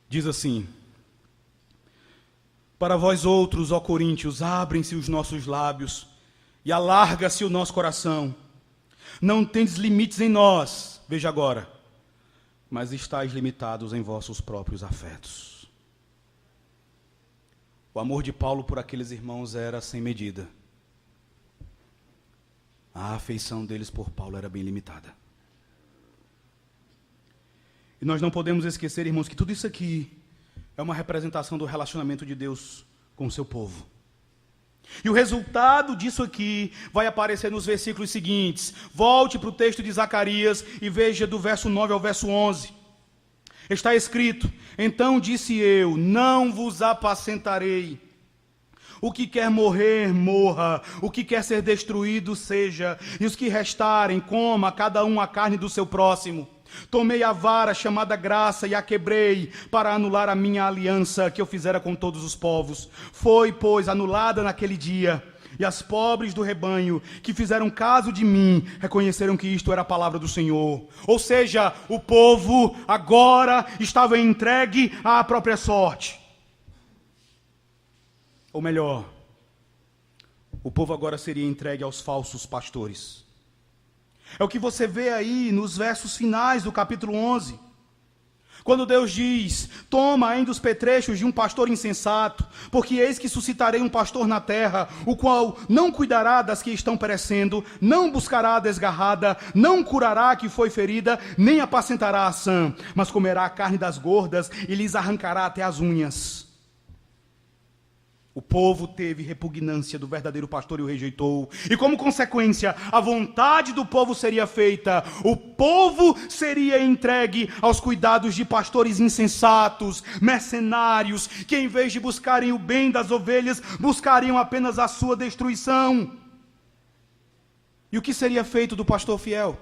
Diz assim: para vós outros, ó coríntios, abrem-se os nossos lábios e alarga-se o nosso coração. Não tendes limites em nós, veja agora, mas estáis limitados em vossos próprios afetos. O amor de Paulo por aqueles irmãos era sem medida. A afeição deles por Paulo era bem limitada. E nós não podemos esquecer, irmãos, que tudo isso aqui é uma representação do relacionamento de Deus com o seu povo. E o resultado disso aqui vai aparecer nos versículos seguintes. Volte para o texto de Zacarias e veja do verso 9 ao verso 11. Está escrito: então disse eu, não vos apacentarei. O que quer morrer, morra. O que quer ser destruído, seja. E os que restarem, coma cada um a carne do seu próximo. Tomei a vara chamada graça e a quebrei para anular a minha aliança que eu fizera com todos os povos. Foi, pois, anulada naquele dia. E as pobres do rebanho que fizeram caso de mim reconheceram que isto era a palavra do Senhor. Ou seja, o povo agora estava entregue à própria sorte. Ou melhor, o povo agora seria entregue aos falsos pastores. É o que você vê aí nos versos finais do capítulo 11. Quando Deus diz: toma ainda os petrechos de um pastor insensato, porque eis que suscitarei um pastor na terra, o qual não cuidará das que estão perecendo, não buscará a desgarrada, não curará a que foi ferida, nem apacentará a sã, mas comerá a carne das gordas e lhes arrancará até as unhas. O povo teve repugnância do verdadeiro pastor e o rejeitou. E como consequência, a vontade do povo seria feita. O povo seria entregue aos cuidados de pastores insensatos, mercenários, que em vez de buscarem o bem das ovelhas, buscariam apenas a sua destruição. E o que seria feito do pastor fiel?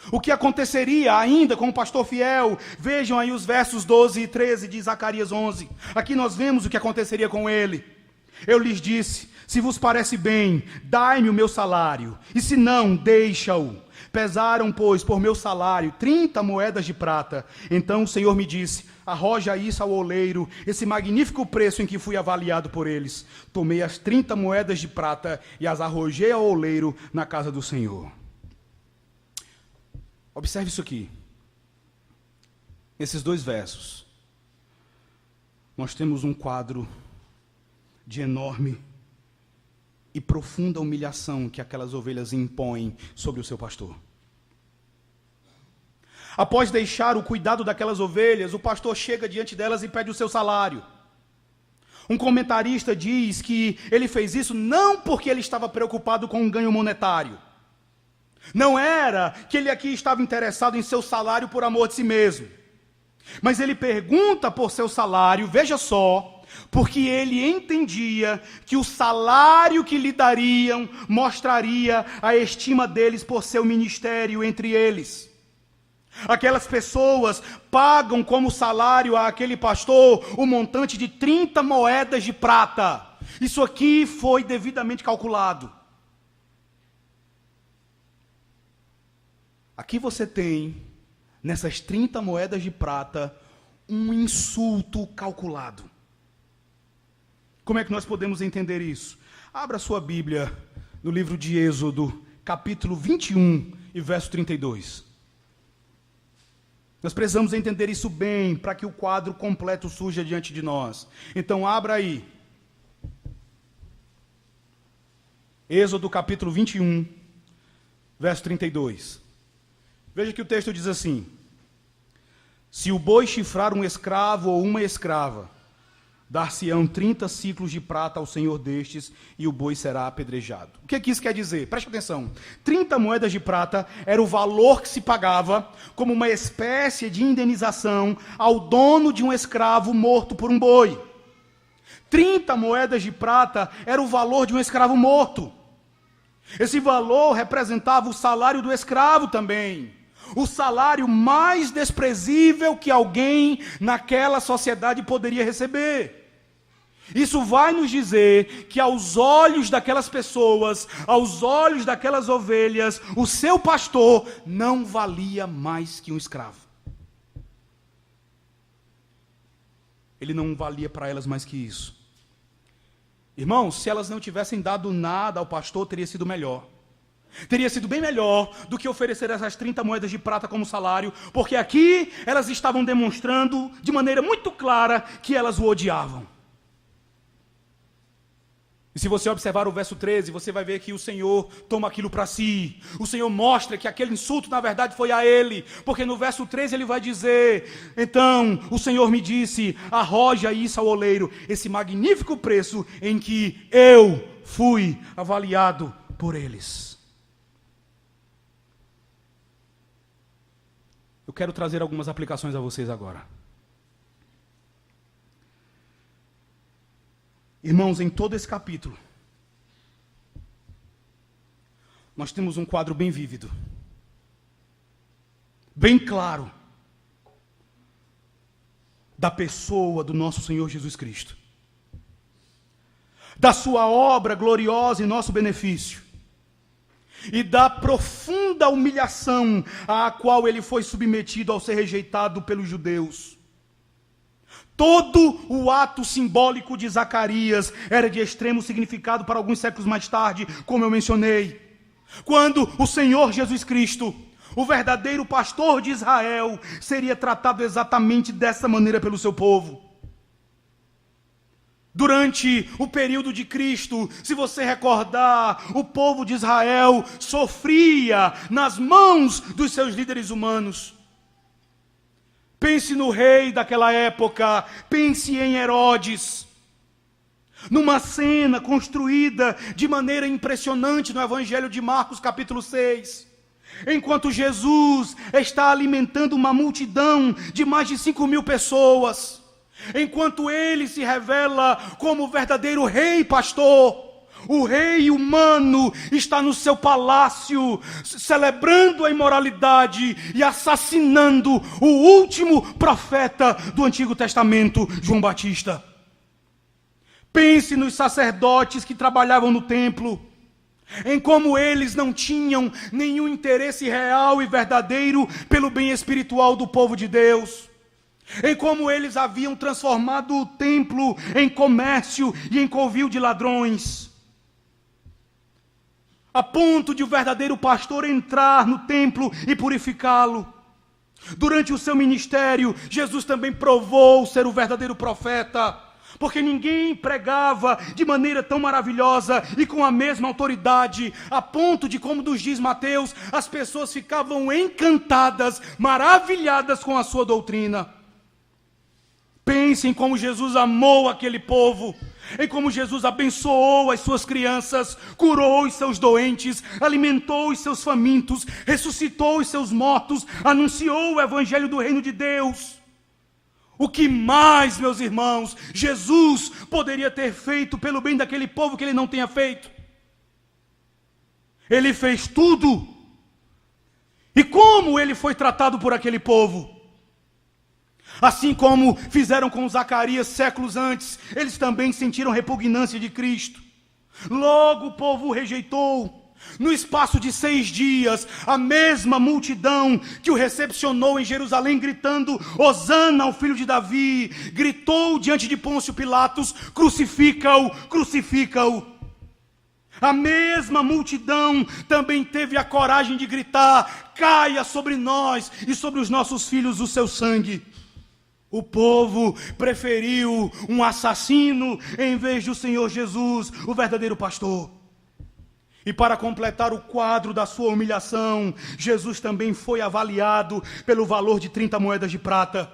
O que aconteceria ainda com o pastor fiel? Vejam aí os versos 12 e 13 de Zacarias 11. Aqui nós vemos o que aconteceria com ele. Eu lhes disse: se vos parece bem, dai-me o meu salário, e se não, deixa-o. Pesaram, pois, por meu salário 30 moedas de prata. Então o Senhor me disse: arroja isso ao oleiro, esse magnífico preço em que fui avaliado por eles. Tomei as 30 moedas de prata e as arrojei ao oleiro na casa do Senhor. Observe isso aqui. Nesses dois versos, nós temos um quadro de enorme e profunda humilhação que aquelas ovelhas impõem sobre o seu pastor. Após deixar o cuidado daquelas ovelhas, o pastor chega diante delas e pede o seu salário. Um comentarista diz que ele fez isso não porque ele estava preocupado com um ganho monetário. Não era que ele aqui estava interessado em seu salário por amor de si mesmo. Mas ele pergunta por seu salário, veja só, porque ele entendia que o salário que lhe dariam mostraria a estima deles por seu ministério entre eles. Aquelas pessoas pagam como salário àquele pastor o montante de 30 moedas de prata. Isso aqui foi devidamente calculado. Aqui você tem, nessas 30 moedas de prata, um insulto calculado. Como é que nós podemos entender isso? Abra sua Bíblia no livro de Êxodo, capítulo 21 e verso 32. Nós precisamos entender isso bem para que o quadro completo surja diante de nós. Então abra aí. Êxodo capítulo 21, verso 32. Veja que o texto diz assim: se o boi chifrar um escravo ou uma escrava, dar-se-ão 30 ciclos de prata ao senhor destes, e o boi será apedrejado. O que é que isso quer dizer? Preste atenção. 30 moedas de prata era o valor que se pagava como uma espécie de indenização ao dono de um escravo morto por um boi. 30 moedas de prata era o valor de um escravo morto. Esse valor representava o salário do escravo também. O salário mais desprezível que alguém naquela sociedade poderia receber. Isso vai nos dizer que aos olhos daquelas pessoas, aos olhos daquelas ovelhas, o seu pastor não valia mais que um escravo. Ele não valia para elas mais que isso. Irmãos, se elas não tivessem dado nada ao pastor, teria sido melhor. Teria sido bem melhor do que oferecer essas 30 moedas de prata como salário, porque aqui elas estavam demonstrando de maneira muito clara que elas o odiavam. E se você observar o verso 13, você vai ver que o Senhor toma aquilo para si. O Senhor mostra que aquele insulto na verdade foi a ele, porque no verso 13 ele vai dizer: então o Senhor me disse, arroja isso ao oleiro, esse magnífico preço em que eu fui avaliado por eles. Eu quero trazer algumas aplicações a vocês agora. Irmãos, em todo esse capítulo, nós temos um quadro bem vívido, bem claro, da pessoa do nosso Senhor Jesus Cristo, da sua obra gloriosa em nosso benefício, e da profunda humilhação à qual ele foi submetido ao ser rejeitado pelos judeus. Todo o ato simbólico de Zacarias era de extremo significado para alguns séculos mais tarde, como eu mencionei. Quando o Senhor Jesus Cristo, o verdadeiro pastor de Israel, seria tratado exatamente dessa maneira pelo seu povo. Durante o período de Cristo, se você recordar, o povo de Israel sofria nas mãos dos seus líderes humanos. Pense no rei daquela época, pense em Herodes. Numa cena construída de maneira impressionante no Evangelho de Marcos, capítulo 6. Enquanto Jesus está alimentando uma multidão de mais de 5.000 pessoas. Enquanto ele se revela como o verdadeiro rei pastor. O rei humano está no seu palácio, celebrando a imoralidade e assassinando o último profeta do Antigo Testamento, João Batista. Pense nos sacerdotes que trabalhavam no templo, em como eles não tinham nenhum interesse real e verdadeiro pelo bem espiritual do povo de Deus. Em como eles haviam transformado o templo em comércio e em covil de ladrões. A ponto de o verdadeiro pastor entrar no templo e purificá-lo. Durante o seu ministério, Jesus também provou ser o verdadeiro profeta, porque ninguém pregava de maneira tão maravilhosa e com a mesma autoridade, a ponto de, como nos diz Mateus, as pessoas ficavam encantadas, maravilhadas com a sua doutrina. Pensem como Jesus amou aquele povo, em como Jesus abençoou as suas crianças, curou os seus doentes, alimentou os seus famintos, ressuscitou os seus mortos, anunciou o evangelho do reino de Deus. O que mais, meus irmãos, Jesus poderia ter feito pelo bem daquele povo que ele não tenha feito? Ele fez tudo. E como ele foi tratado por aquele povo? Assim como fizeram com Zacarias séculos antes, eles também sentiram repugnância de Cristo. Logo o povo o rejeitou. No espaço de 6 dias, a mesma multidão que o recepcionou em Jerusalém, gritando: Hosana ao filho de Davi, gritou diante de Pôncio Pilatos: crucifica-o, crucifica-o. A mesma multidão também teve a coragem de gritar: caia sobre nós e sobre os nossos filhos o seu sangue. O povo preferiu um assassino em vez do Senhor Jesus, o verdadeiro pastor. E para completar o quadro da sua humilhação, Jesus também foi avaliado pelo valor de 30 moedas de prata.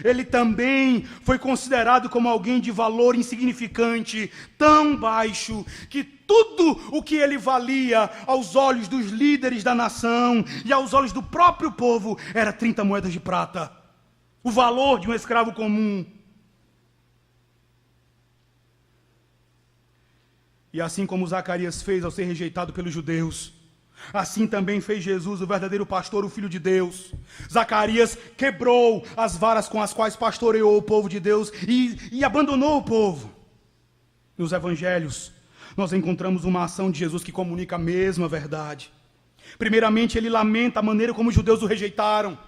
Ele também foi considerado como alguém de valor insignificante, tão baixo, que tudo o que ele valia aos olhos dos líderes da nação e aos olhos do próprio povo era 30 moedas de prata. O valor de um escravo comum. E assim como Zacarias fez ao ser rejeitado pelos judeus, assim também fez Jesus, o verdadeiro pastor, o Filho de Deus. Zacarias quebrou as varas com as quais pastoreou o povo de Deus e abandonou o povo. Nos evangelhos, nós encontramos uma ação de Jesus que comunica a mesma verdade. Primeiramente, ele lamenta a maneira como os judeus o rejeitaram.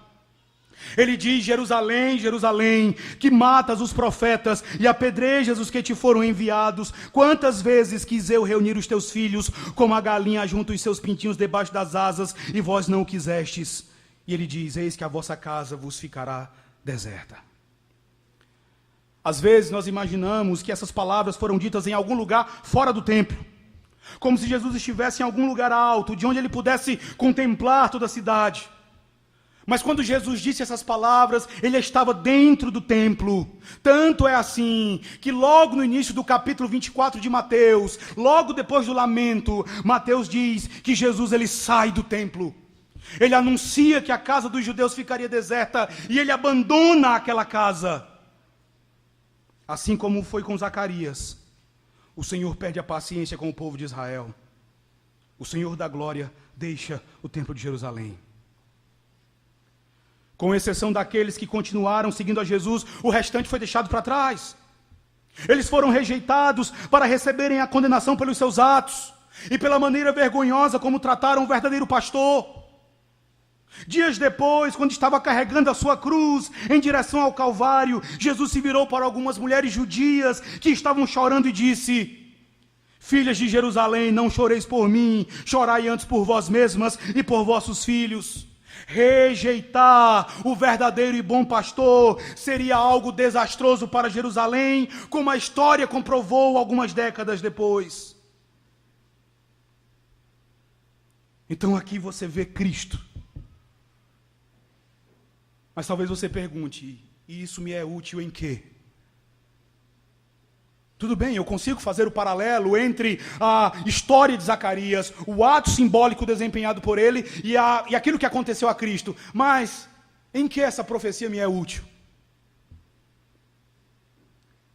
Ele diz: Jerusalém, Jerusalém, que matas os profetas e apedrejas os que te foram enviados. Quantas vezes quis eu reunir os teus filhos, como a galinha junta os seus pintinhos debaixo das asas, e vós não o quisestes. E ele diz: eis que a vossa casa vos ficará deserta. Às vezes nós imaginamos que essas palavras foram ditas em algum lugar fora do templo, como se Jesus estivesse em algum lugar alto, de onde ele pudesse contemplar toda a cidade. Mas quando Jesus disse essas palavras, ele estava dentro do templo. Tanto é assim, que logo no início do capítulo 24 de Mateus, logo depois do lamento, Mateus diz que Jesus ele sai do templo. Ele anuncia que a casa dos judeus ficaria deserta e ele abandona aquela casa. Assim como foi com Zacarias, o Senhor perde a paciência com o povo de Israel. O Senhor da glória deixa o templo de Jerusalém. Com exceção daqueles que continuaram seguindo a Jesus, o restante foi deixado para trás. Eles foram rejeitados para receberem a condenação pelos seus atos e pela maneira vergonhosa como trataram o verdadeiro pastor. Dias depois, quando estava carregando a sua cruz em direção ao Calvário, Jesus se virou para algumas mulheres judias que estavam chorando e disse: filhas de Jerusalém, não choreis por mim, chorai antes por vós mesmas e por vossos filhos. Rejeitar o verdadeiro e bom pastor seria algo desastroso para Jerusalém, como a história comprovou algumas décadas depois. Então aqui você vê Cristo. Mas talvez você pergunte: e isso me é útil em quê? Tudo bem, eu consigo fazer o paralelo entre a história de Zacarias, o ato simbólico desempenhado por ele e aquilo que aconteceu a Cristo. Mas em que essa profecia me é útil?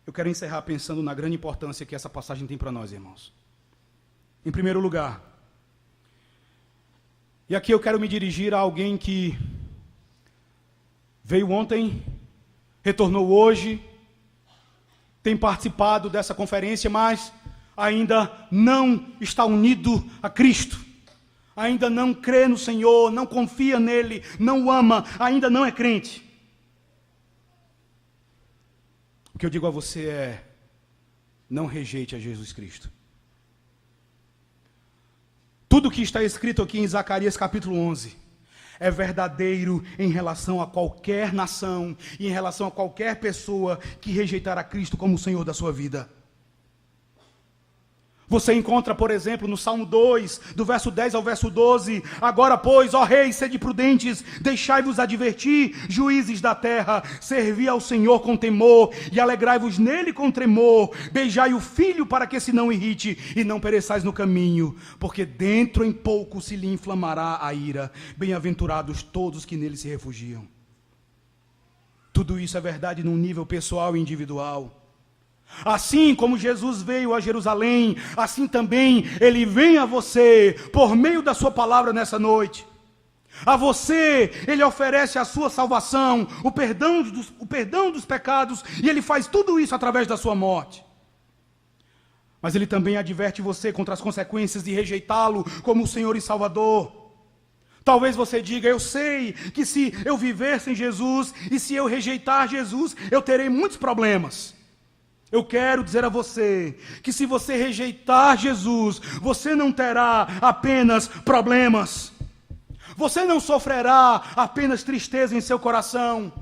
Eu quero encerrar pensando na grande importância que essa passagem tem para nós, irmãos. Em primeiro lugar, e aqui eu quero me dirigir a alguém que veio ontem, retornou hoje, tem participado dessa conferência, mas ainda não está unido a Cristo, ainda não crê no Senhor, não confia nele, não o ama, ainda não é crente. O que eu digo a você é: não rejeite a Jesus Cristo. Tudo que está escrito aqui em Zacarias capítulo 11 é verdadeiro em relação a qualquer nação e em relação a qualquer pessoa que rejeitar a Cristo como o Senhor da sua vida. Você encontra, por exemplo, no Salmo 2, do verso 10 ao verso 12: agora, pois, ó reis, sede prudentes, deixai-vos advertir, juízes da terra, servi ao Senhor com temor e alegrai-vos nele com tremor, beijai o filho para que se não irrite e não pereçais no caminho, porque dentro em pouco se lhe inflamará a ira. Bem-aventurados todos que nele se refugiam. Tudo isso é verdade num nível pessoal e individual. Assim como Jesus veio a Jerusalém, assim também Ele vem a você, por meio da sua palavra nessa noite. A você, Ele oferece a sua salvação, o perdão dos pecados, e Ele faz tudo isso através da sua morte. Mas Ele também adverte você contra as consequências de rejeitá-lo como o Senhor e Salvador. Talvez você diga, eu sei que se eu viver sem Jesus, e se eu rejeitar Jesus, eu terei muitos problemas. Eu quero dizer a você, que se você rejeitar Jesus, você não terá apenas problemas. Você não sofrerá apenas tristeza em seu coração.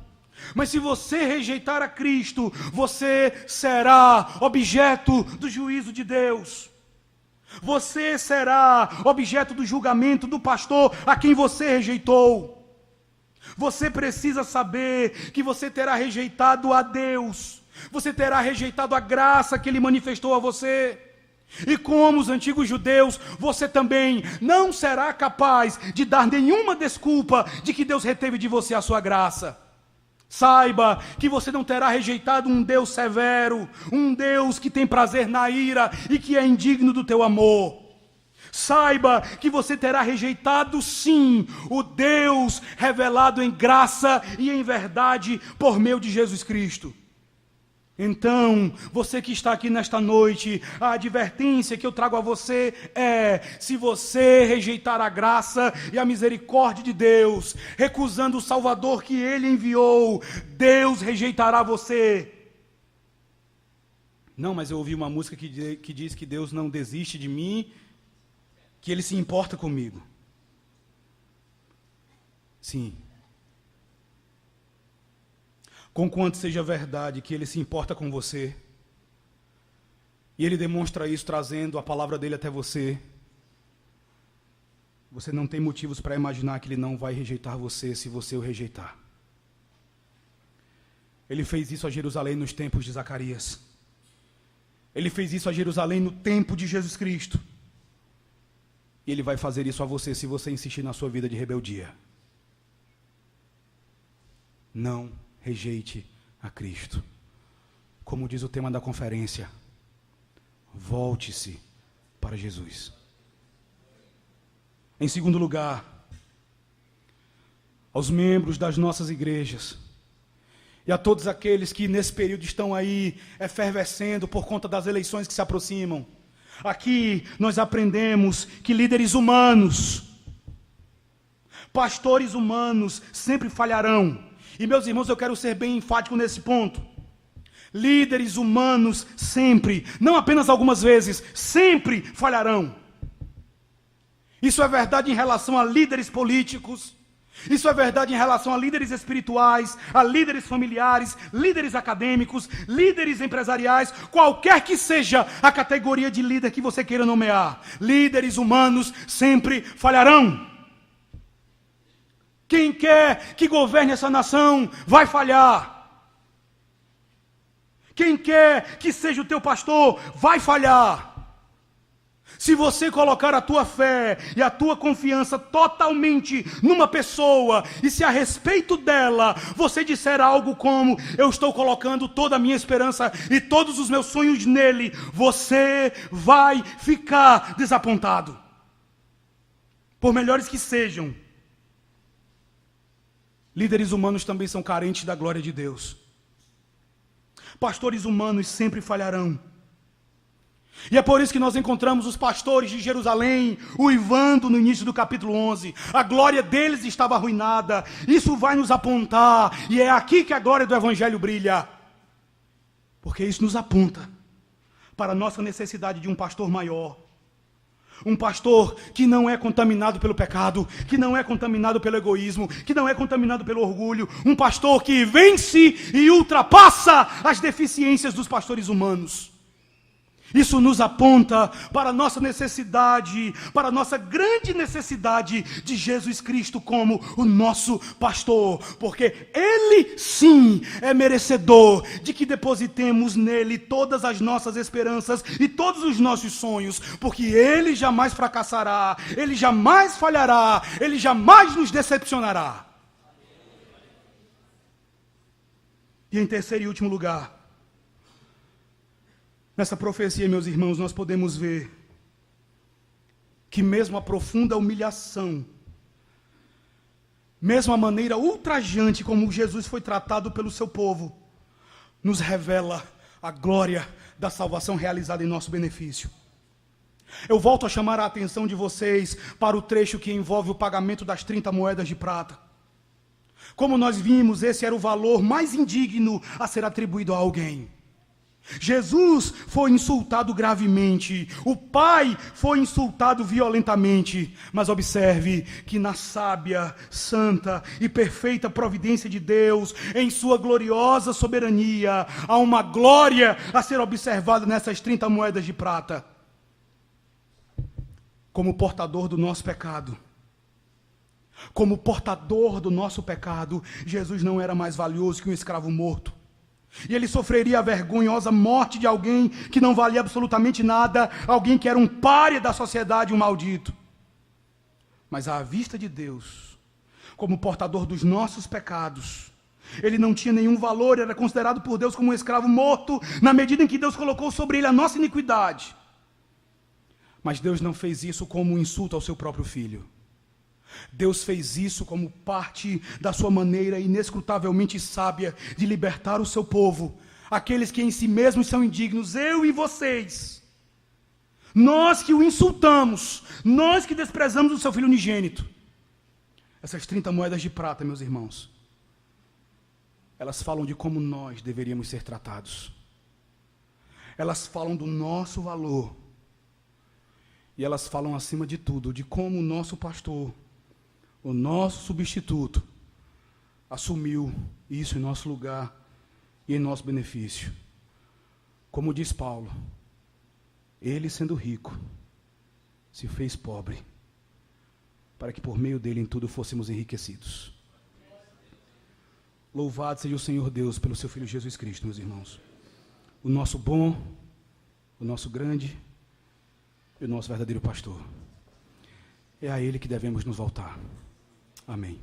Mas se você rejeitar a Cristo, você será objeto do juízo de Deus. Você será objeto do julgamento do pastor a quem você rejeitou. Você precisa saber que você terá rejeitado a Deus. Você terá rejeitado a graça que Ele manifestou a você. E como os antigos judeus, você também não será capaz de dar nenhuma desculpa de que Deus reteve de você a sua graça. Saiba que você não terá rejeitado um Deus severo, um Deus que tem prazer na ira e que é indigno do teu amor. Saiba que você terá rejeitado sim o Deus revelado em graça e em verdade por meio de Jesus Cristo. Então, você que está aqui nesta noite, a advertência que eu trago a você é: se você rejeitar a graça e a misericórdia de Deus, recusando o Salvador que Ele enviou, Deus rejeitará você. Não, mas eu ouvi uma música que diz que Deus não desiste de mim, que Ele se importa comigo. Sim. Conquanto seja verdade que Ele se importa com você, e Ele demonstra isso trazendo a palavra dEle até você, você não tem motivos para imaginar que Ele não vai rejeitar você se você o rejeitar. Ele fez isso a Jerusalém nos tempos de Zacarias. Ele fez isso a Jerusalém no tempo de Jesus Cristo. E Ele vai fazer isso a você se você insistir na sua vida de rebeldia. Não rejeite a Cristo. Como diz o tema da conferência, volte-se para Jesus. Em segundo lugar, aos membros das nossas igrejas e a todos aqueles que nesse período estão aí efervescendo por conta das eleições que se aproximam. Aqui nós aprendemos que líderes humanos, pastores humanos sempre falharão. E meus irmãos, eu quero ser bem enfático nesse ponto. Líderes humanos sempre, não apenas algumas vezes, sempre falharão. Isso é verdade em relação a líderes políticos. Isso é verdade em relação a líderes espirituais, a líderes familiares, líderes acadêmicos, líderes empresariais, qualquer que seja a categoria de líder que você queira nomear. Líderes humanos sempre falharão. Quem quer que governe essa nação vai falhar. Quem quer que seja o teu pastor vai falhar. Se você colocar a tua fé e a tua confiança totalmente numa pessoa, e se a respeito dela você disser algo como: eu estou colocando toda a minha esperança e todos os meus sonhos nele, você vai ficar desapontado. Por melhores que sejam, líderes humanos também são carentes da glória de Deus. Pastores humanos sempre falharão. E é por isso que nós encontramos os pastores de Jerusalém uivando no início do capítulo 11. A glória deles estava arruinada. Isso vai nos apontar. E é aqui que a glória do Evangelho brilha. Porque isso nos aponta para a nossa necessidade de um pastor maior. Um pastor que não é contaminado pelo pecado, que não é contaminado pelo egoísmo, que não é contaminado pelo orgulho. Um pastor que vence e ultrapassa as deficiências dos pastores humanos. Isso nos aponta para a nossa necessidade, para a nossa grande necessidade de Jesus Cristo como o nosso pastor. Porque Ele sim é merecedor de que depositemos nele todas as nossas esperanças e todos os nossos sonhos. Porque Ele jamais fracassará, Ele jamais falhará, Ele jamais nos decepcionará. E em terceiro e último lugar, nessa profecia, meus irmãos, nós podemos ver que mesmo a profunda humilhação, mesmo a maneira ultrajante como Jesus foi tratado pelo seu povo, nos revela a glória da salvação realizada em nosso benefício. Eu volto a chamar a atenção de vocês para o trecho que envolve o pagamento das 30 moedas de prata. Como nós vimos, esse era o valor mais indigno a ser atribuído a alguém. Jesus foi insultado gravemente, o Pai foi insultado violentamente, mas observe que na sábia, santa e perfeita providência de Deus, em sua gloriosa soberania, há uma glória a ser observada nessas 30 moedas de prata. Como portador do nosso pecado, Jesus não era mais valioso que um escravo morto. E ele sofreria a vergonhosa morte de alguém que não valia absolutamente nada, alguém que era um pária da sociedade, um maldito. Mas à vista de Deus, como portador dos nossos pecados, ele não tinha nenhum valor, era considerado por Deus como um escravo morto, na medida em que Deus colocou sobre ele a nossa iniquidade. Mas Deus não fez isso como um insulto ao seu próprio filho. Deus fez isso como parte da sua maneira inescrutavelmente sábia de libertar o seu povo, aqueles que em si mesmos são indignos, eu e vocês. Nós que o insultamos, nós que desprezamos o seu filho unigênito. Essas 30 moedas de prata, meus irmãos, elas falam de como nós deveríamos ser tratados. Elas falam do nosso valor. E elas falam, acima de tudo, de como o nosso pastor, o nosso substituto, assumiu isso em nosso lugar e em nosso benefício. Como diz Paulo, ele, sendo rico, se fez pobre, para que por meio dele em tudo fôssemos enriquecidos. Louvado seja o Senhor Deus pelo seu Filho Jesus Cristo, meus irmãos. O nosso bom, o nosso grande e o nosso verdadeiro pastor. É a ele que devemos nos voltar. Amém.